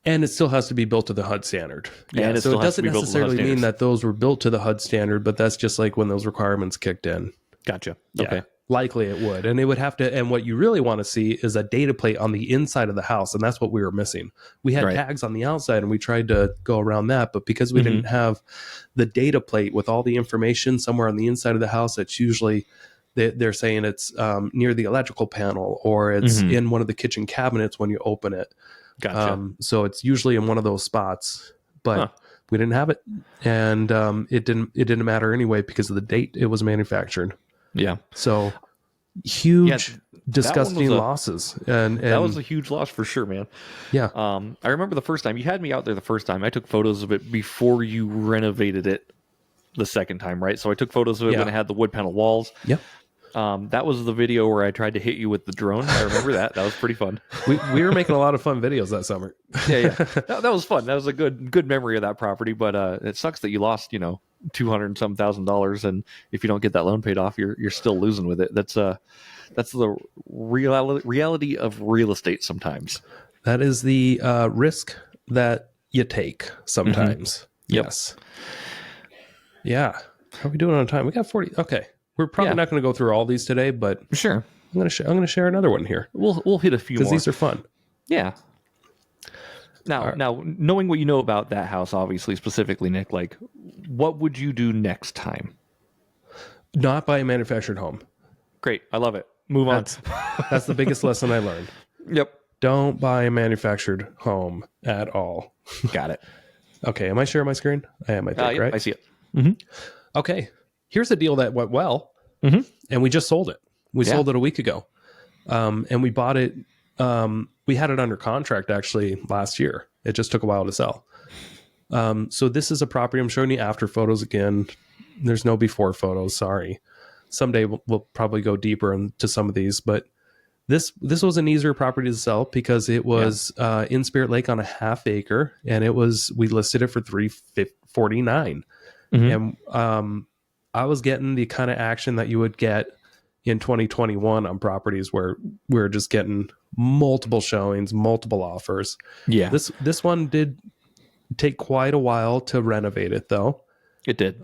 And it still has to be built to the HUD standard.
Yeah,
so it doesn't necessarily mean that those were built to the HUD standard, but that's just like when those requirements kicked in.
Gotcha.
Yeah.
Okay.
Likely it would. And it would have to, and what you really want to see is a data plate on the inside of the house. And that's what we were missing. We had tags on the outside and we tried to go around that. But because we didn't have the data plate with all the information somewhere on the inside of the house, it's usually, they're saying it's near the electrical panel or it's in one of the kitchen cabinets when you open it.
Gotcha.
So it's usually in one of those spots. But we didn't have it. And it didn't matter anyway because of the date it was manufactured.
Yeah.
So huge, disgusting losses. And
that was a huge loss for sure, man.
Yeah.
I remember the first time you had me out there the first time, I took photos of it before you renovated it the second time, right? So I took photos of it when it had the wood panel walls.
Yep.
That was the video where I tried to hit you with the drone. I remember that. That was pretty fun.
We were making a lot of fun videos that summer.
Yeah. That was fun. That was a good memory of that property, but it sucks that you lost, $200 and some $1,000, and if you don't get that loan paid off, you're still losing with it. That's the reality of real estate sometimes.
That is the risk that you take sometimes.
Yep.
Yes. Yeah. How are we doing on time? We got 40. Okay. We're probably not going to go through all these today, but
sure.
I'm going to share another one here.
We'll hit a few more
because these are fun.
Yeah. Now, knowing what you know about that house, obviously, specifically, Nick, like, what would you do next time?
Not buy a manufactured home.
Great. I love it. Move on.
That's the biggest lesson I learned.
Yep.
Don't buy a manufactured home at all.
Got it.
Okay. Am I sharing my screen? I am, I think, right?
I see it.
Okay. Here's a deal that went well, and we just sold it. We sold it a week ago, and we bought it. We had it under contract actually last year. It just took a while to sell. So this is a property. I'm showing you after photos again. There's no before photos. Sorry. Someday we'll probably go deeper into some of these, but this was an easier property to sell because it was in Spirit Lake on a half acre, and we listed it for $349, and I was getting the kind of action that you would get in 2021 on properties where we're just getting multiple showings, multiple offers.
Yeah.
This one did take quite a while to renovate it though.
It did.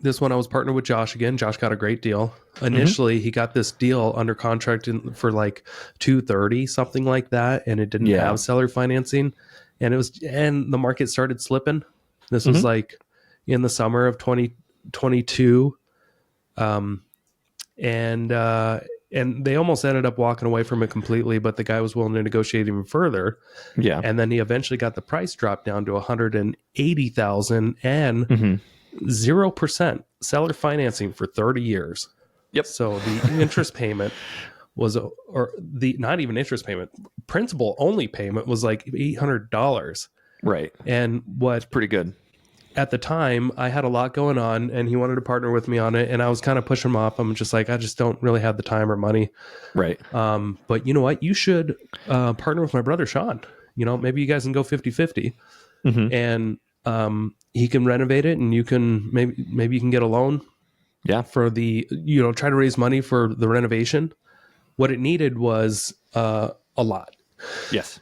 This one I was partnered with Josh again. Josh got a great deal. Initially, he got this deal under contract for like $230, something like that, and it didn't have seller financing. And the market started slipping. This was like in the summer of 2022. And they almost ended up walking away from it completely, but the guy was willing to negotiate even further. Yeah. And then he eventually got the price dropped down to $180,000 and 0% seller financing for 30 years.
Yep.
So the interest payment was, not even interest payment, principal only payment was like $800.
Right.
And what's
pretty good.
At the time, I had a lot going on, and he wanted to partner with me on it, and I was kind of pushing him off. I'm just like, I just don't really have the time or money.
Right.
But you know what? You should partner with my brother, Sean. Maybe you guys can go 50-50. And he can renovate it, and you can maybe you can get a loan. Yeah. For the, try to raise money for the renovation. What it needed was a lot.
Yes.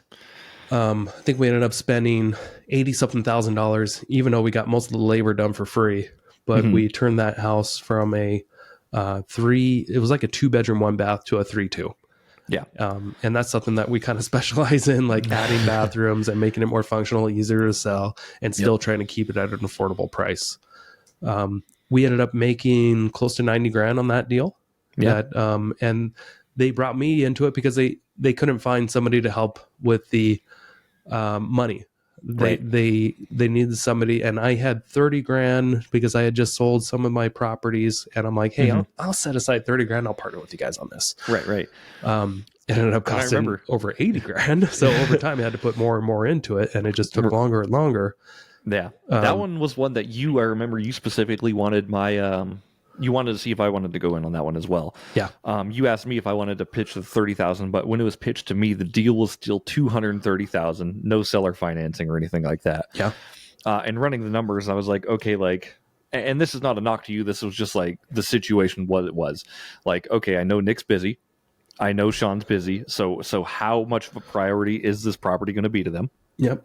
I think we ended up spending $80,000, even though we got most of the labor done for free. But we turned that house from it was like a 2-bedroom, 1-bath to a 3-2. Yeah. And that's something that we kind of specialize in, like adding bathrooms and making it more functional, easier to sell, and still trying to keep it at an affordable price. We ended up making close to $90,000 on that deal. Yeah. And they brought me into it because they couldn't find somebody to help with the money. They needed somebody, and I had $30,000 because I had just sold some of my properties, and I'm like, hey, I'll set aside $30,000. I'll partner with you guys on this. Right. It ended up costing over $80,000. So over time, I had to put more and more into it, and it just took longer and longer.
Yeah, that one was one that I remember you specifically wanted you wanted to see if I wanted to go in on that one as well. Yeah. You asked me if I wanted to pitch the $30,000, but when it was pitched to me, the deal was still $230,000, no seller financing or anything like that. Yeah. And running the numbers, I was like, okay, and this is not a knock to you. This was just like the situation, what it was. Like, okay, I know Nick's busy. I know Sean's busy. So how much of a priority is this property going to be to them? Yep.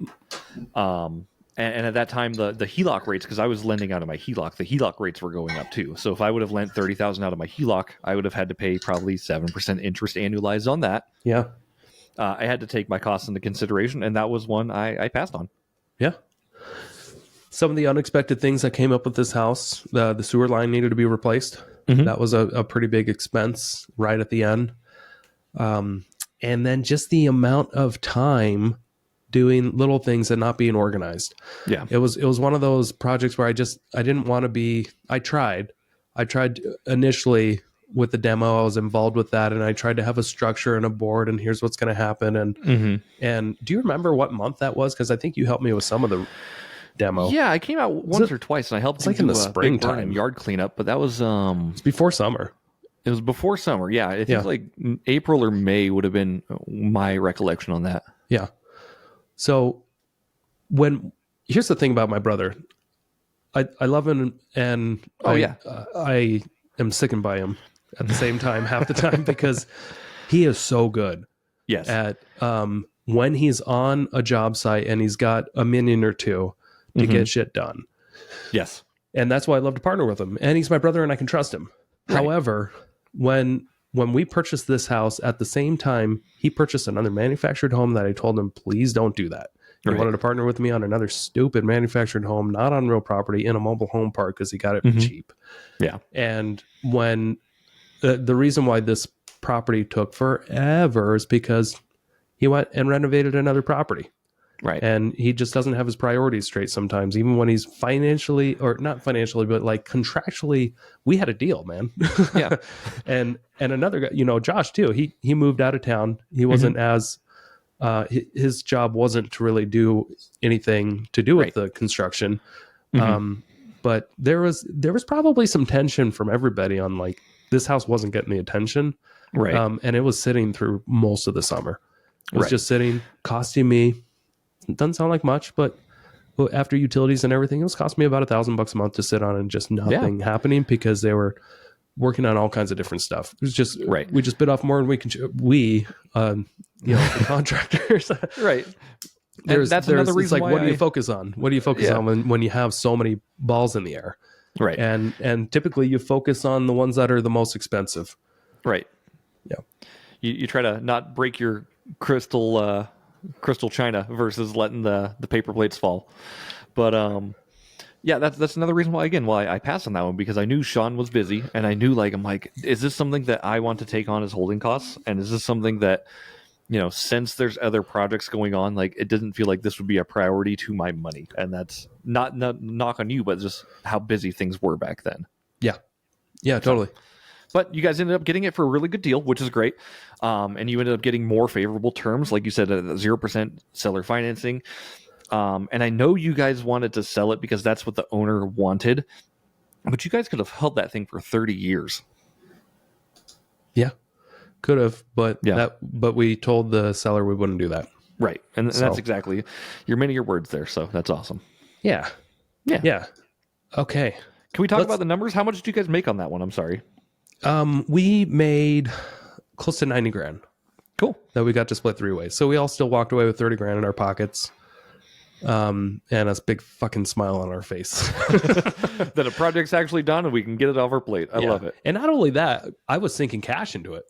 And at that time, the HELOC rates, because I was lending out of my HELOC, the HELOC rates were going up too. So if I would have lent $30,000 out of my HELOC, I would have had to pay probably 7% interest annualized on that.
Yeah.
I had to take my costs into consideration, and that was one I passed on.
Yeah. Some of the unexpected things that came up with this house, the sewer line needed to be replaced.
Mhm.
That was a pretty big expense right at the end. And then just the amount of time doing little things and not being organized.
Yeah.
It was one of those projects where I didn't want to be. I tried initially with the demo. I was involved with that, and I tried to have a structure and a board, and here's what's going to happen. And do you remember what month that was? Because I think you helped me with some of the demo.
Yeah, I came out once or twice, and I helped
like
do
in the
a big burn and
springtime.
yard cleanup. But that was
It's before summer.
it was before summer. Yeah, I think
Yeah.
like April or May would have been my recollection on that.
Yeah. So here's the thing about my brother, I love him, and I am sickened by him at the same time half the time because he is so good
Yes.
at when he's on a job site and he's got a million or two to get shit done.
Yes.
And that's why I love to partner with him. And he's my brother and I can trust him.
Right.
However, when we purchased this house, at the same time, he purchased another manufactured home that I told him, please don't do that. He
Right.
wanted to partner with me on another stupid manufactured home, not on real property, in a mobile home park because he got it cheap.
Yeah.
And when the reason why this property took forever is because he went and renovated another property.
Right.
And he just doesn't have his priorities straight sometimes, even when he's financially, or not financially, but like contractually, we had a deal, man.
Yeah.
And another guy, Josh too, he moved out of town. He wasn't as, his job wasn't to really do anything to do with the construction. But there was probably some tension from everybody on like, this house wasn't getting the attention.
Right.
And it was sitting through most of the summer. It was
Right.
just sitting, costing me, it doesn't sound like much, but after utilities and everything, it was costing me about $1,000 a month to sit on and just nothing happening because they were working on all kinds of different stuff. It was just, we just bit off more than the contractors.
Right.
That's another reason. It's like,
why
what do you focus on? What do you focus on when you have so many balls in the air?
Right.
And typically you focus on the ones that are the most expensive.
Right.
Yeah.
You try to not break your crystal china versus letting the paper plates fall. But yeah, that's another reason why I passed on that one, because I knew Sean was busy, and I knew I'm like, is this something that I want to take on as holding costs? And is this something that, since there's other projects going on, like it doesn't feel like this would be a priority to my money. And that's not knock on you, but just how busy things were back then.
Yeah. Yeah, totally.
But you guys ended up getting it for a really good deal, which is great. And you ended up getting more favorable terms, like you said, 0% seller financing. And I know you guys wanted to sell it because that's what the owner wanted. But you guys could have held that thing for 30 years.
Yeah, could have. But we told the seller we wouldn't do that.
Right. And that's exactly, you're many your words there. So that's awesome.
Yeah. Yeah. Yeah. Okay.
Can we talk about the numbers? How much did you guys make on that one? I'm sorry.
We made close to 90 grand.
Cool.
That we got to split 3 ways. So we all still walked away with 30 grand in our pockets. And a big fucking smile on our face.
That a project's actually done and we can get it off our plate. I love it.
And not only that, I was sinking cash into it.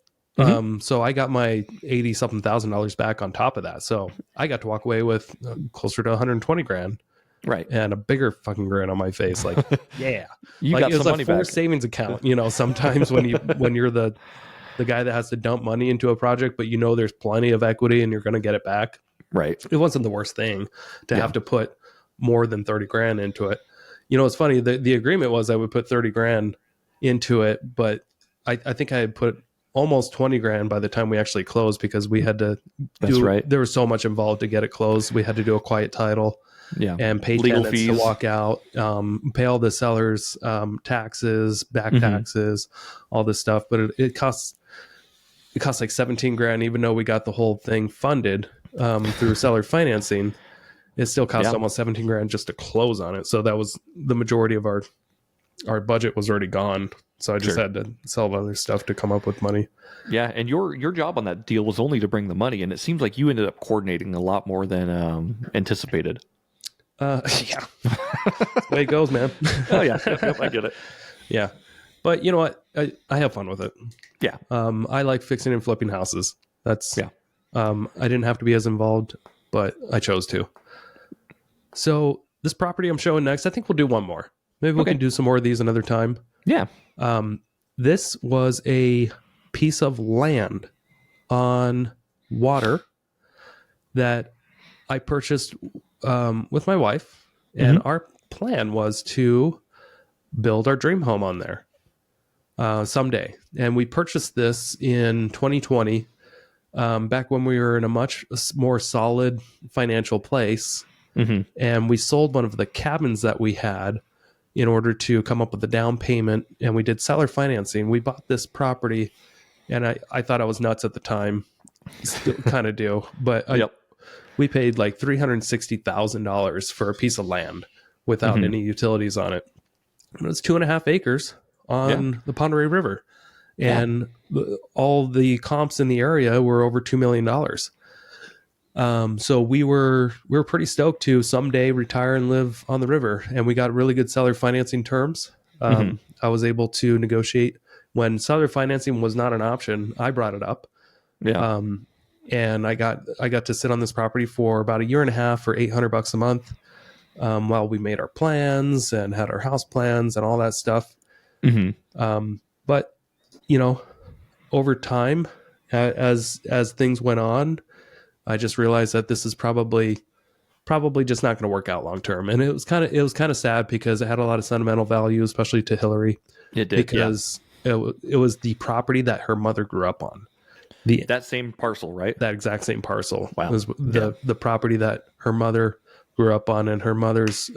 So I got my $80-something thousand back on top of that. So I got to walk away with closer to 120 grand.
Right.
And a bigger fucking grin on my face. Like, yeah.
You got some money back.
Forced savings account. Sometimes when you're the guy that has to dump money into a project, but there's plenty of equity and you're going to get it back.
Right.
It wasn't the worst thing to have to put more than 30 grand into it. It's funny. The agreement was I would put 30 grand into it, but I think I had put almost 20 grand by the time we actually closed because we had to there was so much involved to get it closed. We had to do a quiet title. Yeah, and pay legal fees to walk out, pay all the sellers' taxes, back taxes, all this stuff. But it costs like 17 grand, even though we got the whole thing funded through seller financing. It still cost almost 17 grand just to close on it. So that was the majority of our budget was already gone. So I just had to sell other stuff to come up with money.
Yeah, and your job on that deal was only to bring the money, and it seems like you ended up coordinating a lot more than anticipated.
Yeah, that's the way it goes, man.
Oh yeah, yep, I get it.
Yeah, but you know what? I have fun with it.
Yeah,
I like fixing and flipping houses. That's
yeah,
I didn't have to be as involved, but I chose to. So this property I'm showing next, I think we'll do one more. Maybe we
Okay.
can do some more of these another time.
yeah.
This was a piece of land on water that I purchased with my wife, and our plan was to build our dream home on there someday. And we purchased this in 2020, back when we were in a much more solid financial place. And we sold one of the cabins that we had in order to come up with a down payment, and we did seller financing. We bought this property, and I thought I was nuts at the time. Still kind of do, but
Yep.
we paid like $360,000 for a piece of land without any utilities on it. It was 2.5 acres on the Ponderay River, and all the comps in the area were over $2 million. So we were pretty stoked to someday retire and live on the river, and we got really good seller financing terms. I was able to negotiate when seller financing was not an option. I brought it up.
Yeah.
And I got to sit on this property for about a year and a half for $800 a month, while we made our plans and had our house plans and all that stuff. But you know, over time, as things went on, I just realized that this is probably just not going to work out long term. And it was kind of sad because it had a lot of sentimental value, especially to Hillary.
It did,
because it was the property that her mother grew up on.
That same parcel, right?
That exact same parcel.
Wow.
Was the property that her mother grew up on, and her mother's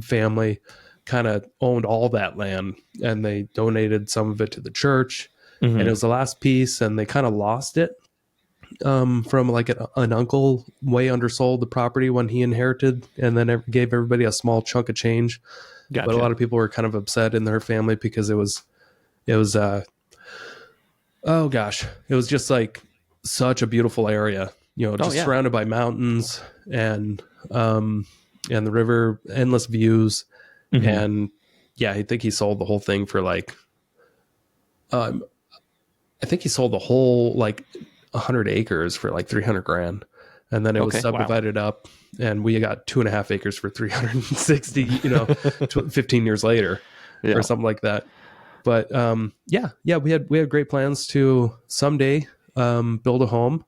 family kind of owned all that land, and they donated some of it to the church. And it was the last piece, and they kind of lost it from like an uncle way undersold the property when he inherited, and then gave everybody a small chunk of change.
Gotcha.
But a lot of people were kind of upset in their family because it was oh gosh, it was just like such a beautiful area, you know, just surrounded by mountains and the river, endless views. And yeah, I think he sold the whole thing for like, I think he sold the whole like 100 acres for like 300 grand. And then it was subdivided up, and we got 2.5 acres for 360, 15 years later or something like that. But we had great plans to someday build a home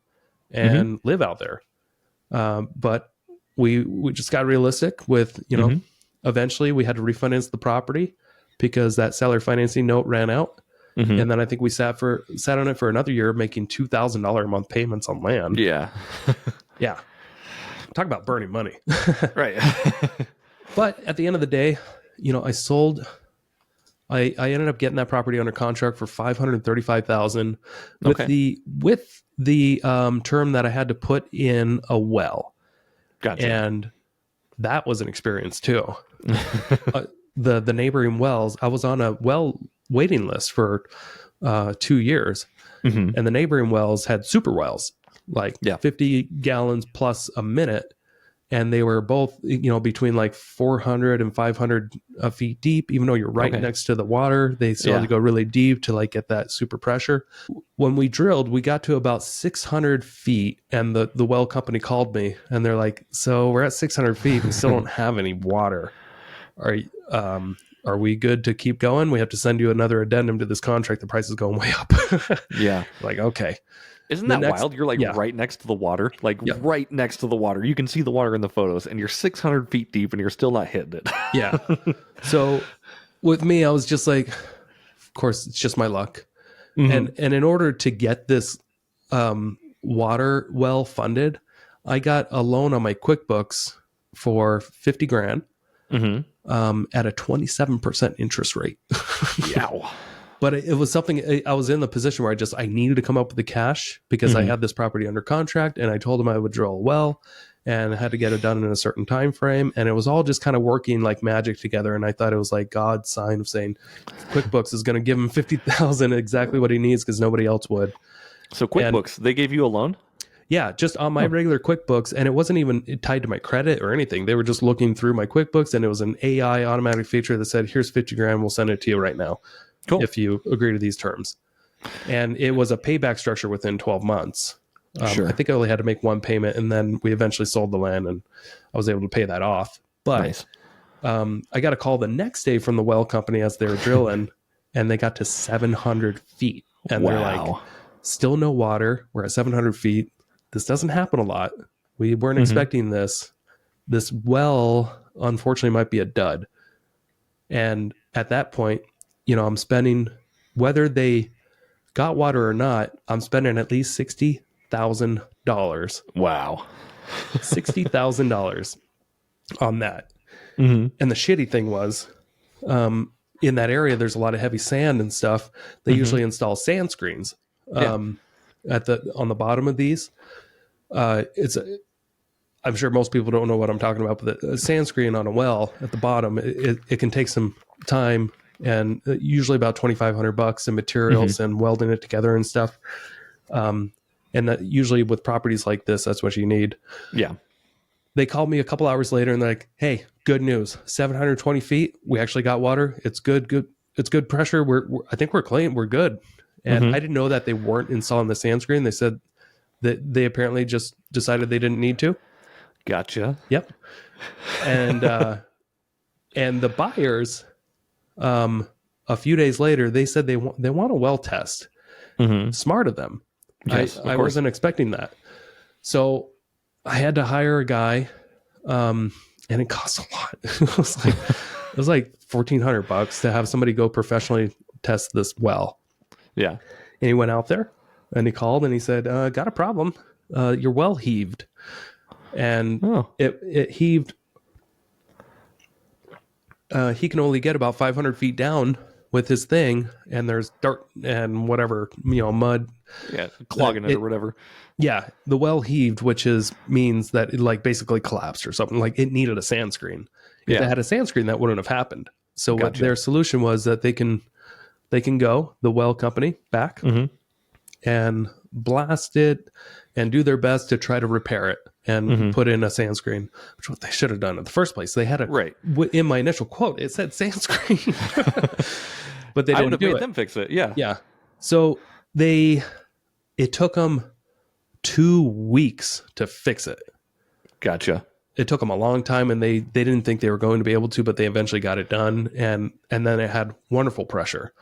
and live out there. But we just got realistic with, eventually we had to refinance the property because that seller financing note ran out. And then I think we sat on it for another year, making $2,000 a month payments on land.
Yeah.
Yeah. Talk about burning money.
Right.
But at the end of the day, I ended up getting that property under contract for $535,000 with the term that I had to put in a well.
Gotcha.
And that was an experience too. The neighboring wells, I was on a well waiting list for 2 years, and the neighboring wells had super wells, like 50 gallons plus a minute. And they were both, between like 400 and 500 feet deep. Even though you're right next to the water, they still had to go really deep to like get that super pressure. When we drilled, we got to about 600 feet, and the well company called me, and they're like, "So we're at 600 feet. We still don't have any water. Are we good to keep going? We have to send you another addendum to this contract. The price is going way up."
Yeah.
Like, okay.
Isn't that wild? You're like right next to the water, right next to the water. You can see the water in the photos, and you're 600 feet deep, and you're still not hitting it.
Yeah. So with me, I was just like, of course, it's just my luck. And in order to get this water well funded, I got a loan on my QuickBooks for 50 grand at a 27% interest rate.
Yeah.
But it was something, I was in the position where I needed to come up with the cash because I had this property under contract, and I told him I would drill a well and I had to get it done in a certain time frame. And it was all just kind of working like magic together. And I thought it was like God's sign of saying QuickBooks is going to give him $50,000, exactly what he needs, because nobody else would.
So QuickBooks, they gave you a loan?
Yeah, just on my regular QuickBooks, and it wasn't even tied to my credit or anything. They were just looking through my QuickBooks, and it was an AI automatic feature that said, "Here's 50 grand. We'll send it to you right now, if you agree to these terms." And it was a payback structure within 12 months.
Sure.
I think I only had to make one payment, and then we eventually sold the land, and I was able to pay that off. But
Nice.
I got a call the next day from the well company as they were drilling, and they got to 700 feet, and they're like, "Still no water. We're at 700 feet. This doesn't happen a lot. We weren't expecting this. This well, unfortunately, might be a dud." And at that point, I'm spending, whether they got water or not, I'm spending at least $60,000.
Wow.
$60,000 on that. And the shitty thing was, in that area, there's a lot of heavy sand and stuff. They usually install sand screens on the bottom of these. I'm sure most people don't know what I'm talking about, but the sand screen on a well at the bottom, it can take some time, and usually about $2,500 in materials and welding it together and stuff. And that usually with properties like this, that's what you need.
Yeah.
They called me a couple hours later and they're like, "Hey, good news. 720 feet. We actually got water. It's good. It's good pressure. I think we're clean. We're good." And I didn't know that they weren't installing the sand screen. They said that they apparently just decided they didn't need to.
Gotcha.
Yep. And and the buyers, a few days later, they said they want a well test. Smart of them.
Yes,
I wasn't expecting that. So I had to hire a guy, and it cost a lot. It was like $1,400 to have somebody go professionally test this well.
Yeah.
And he went out there and he called and he said, "Got a problem. Your well heaved." And it heaved. He can only get about 500 feet down with his thing, and there's dirt and whatever, mud.
Yeah, clogging it or whatever.
Yeah, the well heaved, which means that it like basically collapsed or something. Like it needed a sand screen. If it had a sand screen, that wouldn't have happened. So what their solution was that they can go, the well company, back and blast it and do their best to try to repair it and put in a sand screen, which what they should have done in the first place. They had in my initial quote, it said sand screen, but they didn't
I would have
do
made them fix it. Yeah.
Yeah. So it took them 2 weeks to fix it.
Gotcha.
It took them a long time, and they didn't think they were going to be able to, but they eventually got it done. And then it had wonderful pressure,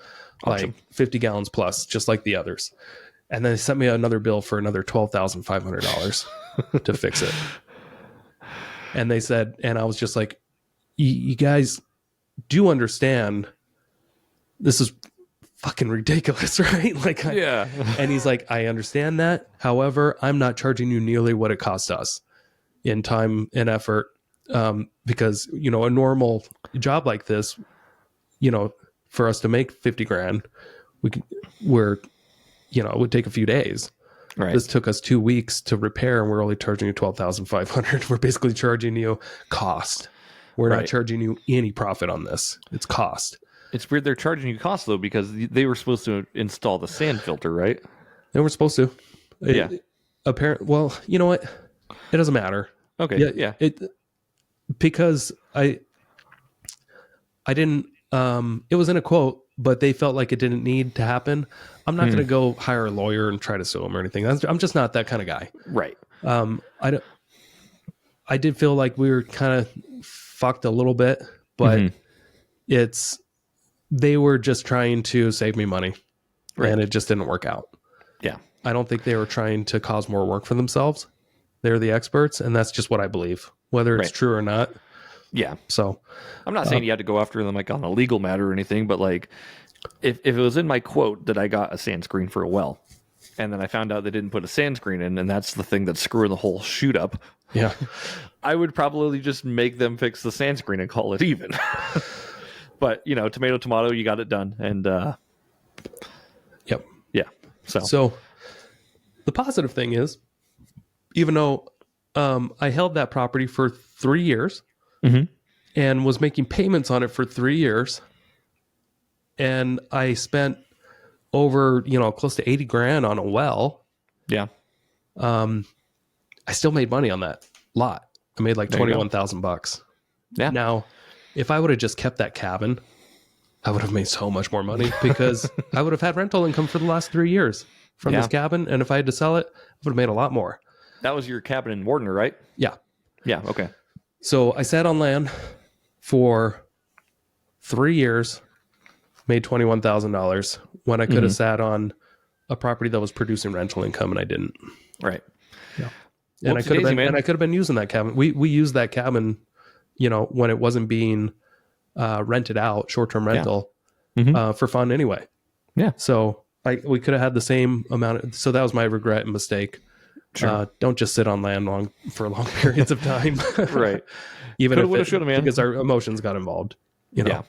like 50 gallons plus, just like the others. And then they sent me another bill for another $12,500 to fix it. And they said, and I was just like, you guys do understand this is fucking ridiculous, right? Like,
yeah.
And he's like, "I understand that. However, I'm not charging you nearly what it cost us in time and effort. Because, a normal job like this, for us to make 50 grand, it would take a few days. Right. This took us 2 weeks to repair, and we're only charging you $12,500. We're basically charging you cost. We're not charging you any profit on this. It's cost."
It's weird they're charging you cost, though, because they were supposed to install the sand filter, right?
They were supposed to.
Yeah.
Well, you know what? It doesn't matter.
Okay. Yeah.
Because I didn't. It was in a quote, but they felt like it didn't need to happen. I'm not going to go hire a lawyer and try to sue him or anything. I'm just not that kind of guy.
Right.
I did feel like we were kind of fucked a little bit, but they were just trying to save me money, and it just didn't work out.
Yeah.
I don't think they were trying to cause more work for themselves. They're the experts, and that's just what I believe, whether it's true or not.
Yeah.
So
I'm not saying you had to go after them like on a legal matter or anything, but like if it was in my quote that I got a sand screen for a well, and then I found out they didn't put a sand screen in, and that's the thing that's screwing the whole shoot up.
Yeah.
I would probably just make them fix the sand screen and call it even. But, tomato, you got it done. And,
yep.
Yeah.
So the positive thing is, even though I held that property for 3 years and was making payments on it for 3 years, and I spent over, close to 80 grand on a well.
Yeah.
I still made money on that lot. I made like $21,000.
Yeah.
Now, if I would have just kept that cabin, I would have made so much more money because I would have had rental income for the last 3 years from this cabin. And if I had to sell it, I would have made a lot more.
That was your cabin in Wardener, right?
Yeah.
Yeah. Okay.
So I sat on land for 3 years, made $21,000 when I could have sat on a property that was producing rental income, and I didn't.
Right.
Yeah. And I could have been using that cabin. We used that cabin, when it wasn't being rented out, short-term rental, for fun anyway.
Yeah.
So we could have had the same amount. So that was my regret and mistake. Sure. Don't just sit on land for long periods of time.
Right.
Even
if should have, man.
Because our emotions got involved.
Yeah.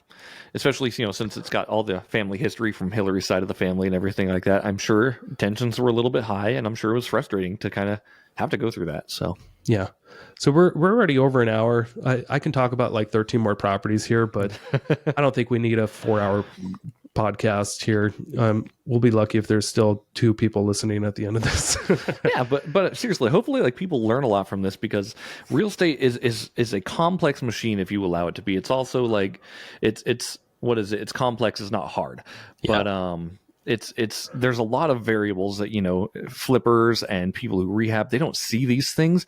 Especially, since it's got all the family history from Hillary's side of the family and everything like that. I'm sure tensions were a little bit high, and I'm sure it was frustrating to kind of have to go through that. So
yeah. So we're already over an hour. I can talk about like 13 more properties here, but I don't think we need a 4-hour podcast here. We'll be lucky if there's still 2 people listening at the end of this.
Yeah, but seriously, hopefully like people learn a lot from this, because real estate is a complex machine if you allow it to be. It's also like it's what is it? It's complex, it's not hard. Yeah. But it's there's a lot of variables that flippers and people who rehab, they don't see these things.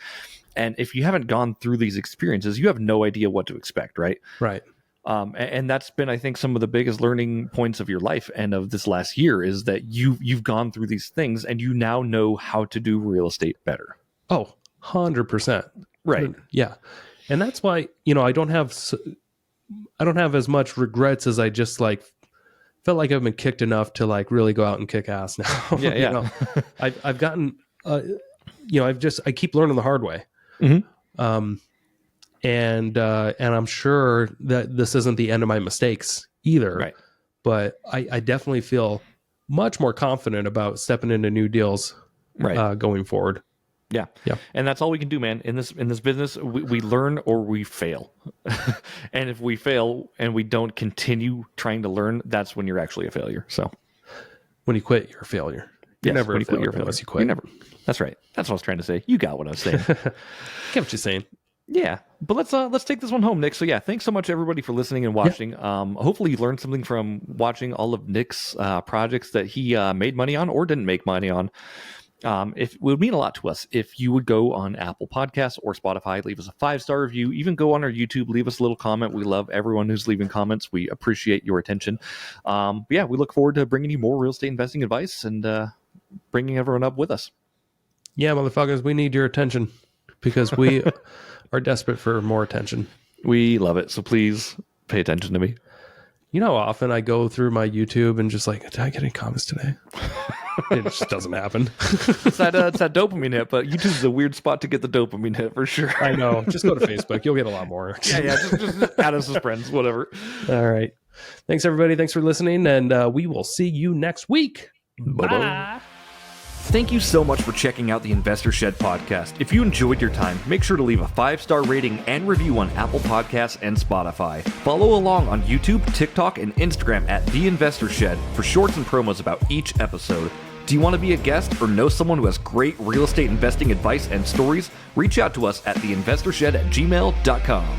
And if you haven't gone through these experiences, you have no idea what to expect, right?
Right.
And that's been, I think, some of the biggest learning points of your life and of this last year, is that you've gone through these things and you now know how to do real estate better.
Oh, 100%.
Right.
Yeah. And that's why, I don't have as much regrets as I just felt like I've been kicked enough to really go out and kick ass now.
Yeah.
I've gotten, I keep learning the hard way.
Mm-hmm.
And I'm sure that this isn't the end of my mistakes either.
Right.
But I definitely feel much more confident about stepping into new deals going forward.
Yeah. Yeah. And that's all we can do, man. In this business, we learn or we fail. And if we fail and we don't continue trying to learn, that's when you're actually a failure. So
when you quit, you're a failure. You're never a failure unless you quit.
You're never. That's right. That's what I was trying to say. You got what I was saying.
Get what you're saying.
Yeah, but let's take this one home, Nick. So yeah, thanks so much everybody for listening and watching. Yeah. Hopefully you learned something from watching all of Nick's projects that he made money on or didn't make money on. It would mean a lot to us if you would go on Apple Podcasts or Spotify, leave us a 5-star review, even go on our YouTube, leave us a little comment. We love everyone who's leaving comments. We appreciate your attention. But yeah, we look forward to bringing you more real estate investing advice and bringing everyone up with us.
Yeah, motherfuckers, we need your attention because we are desperate for more attention.
We love it. So please pay attention to me.
You know how often I go through my YouTube and just did I get any comments today? It just doesn't happen.
It's that dopamine hit, but YouTube's a weird spot to get the dopamine hit for sure.
I know. Just go to Facebook. You'll get a lot more.
Yeah. Just add us as friends, whatever.
All right. Thanks, everybody. Thanks for listening, and we will see you next week.
Bye-bye. Thank you so much for checking out the Investor Shed podcast. If you enjoyed your time, make sure to leave a 5-star rating and review on Apple Podcasts and Spotify. Follow along on YouTube, TikTok, and Instagram at The Investor Shed for shorts and promos about each episode. Do you want to be a guest or know someone who has great real estate investing advice and stories? Reach out to us at theinvestorshed@gmail.com.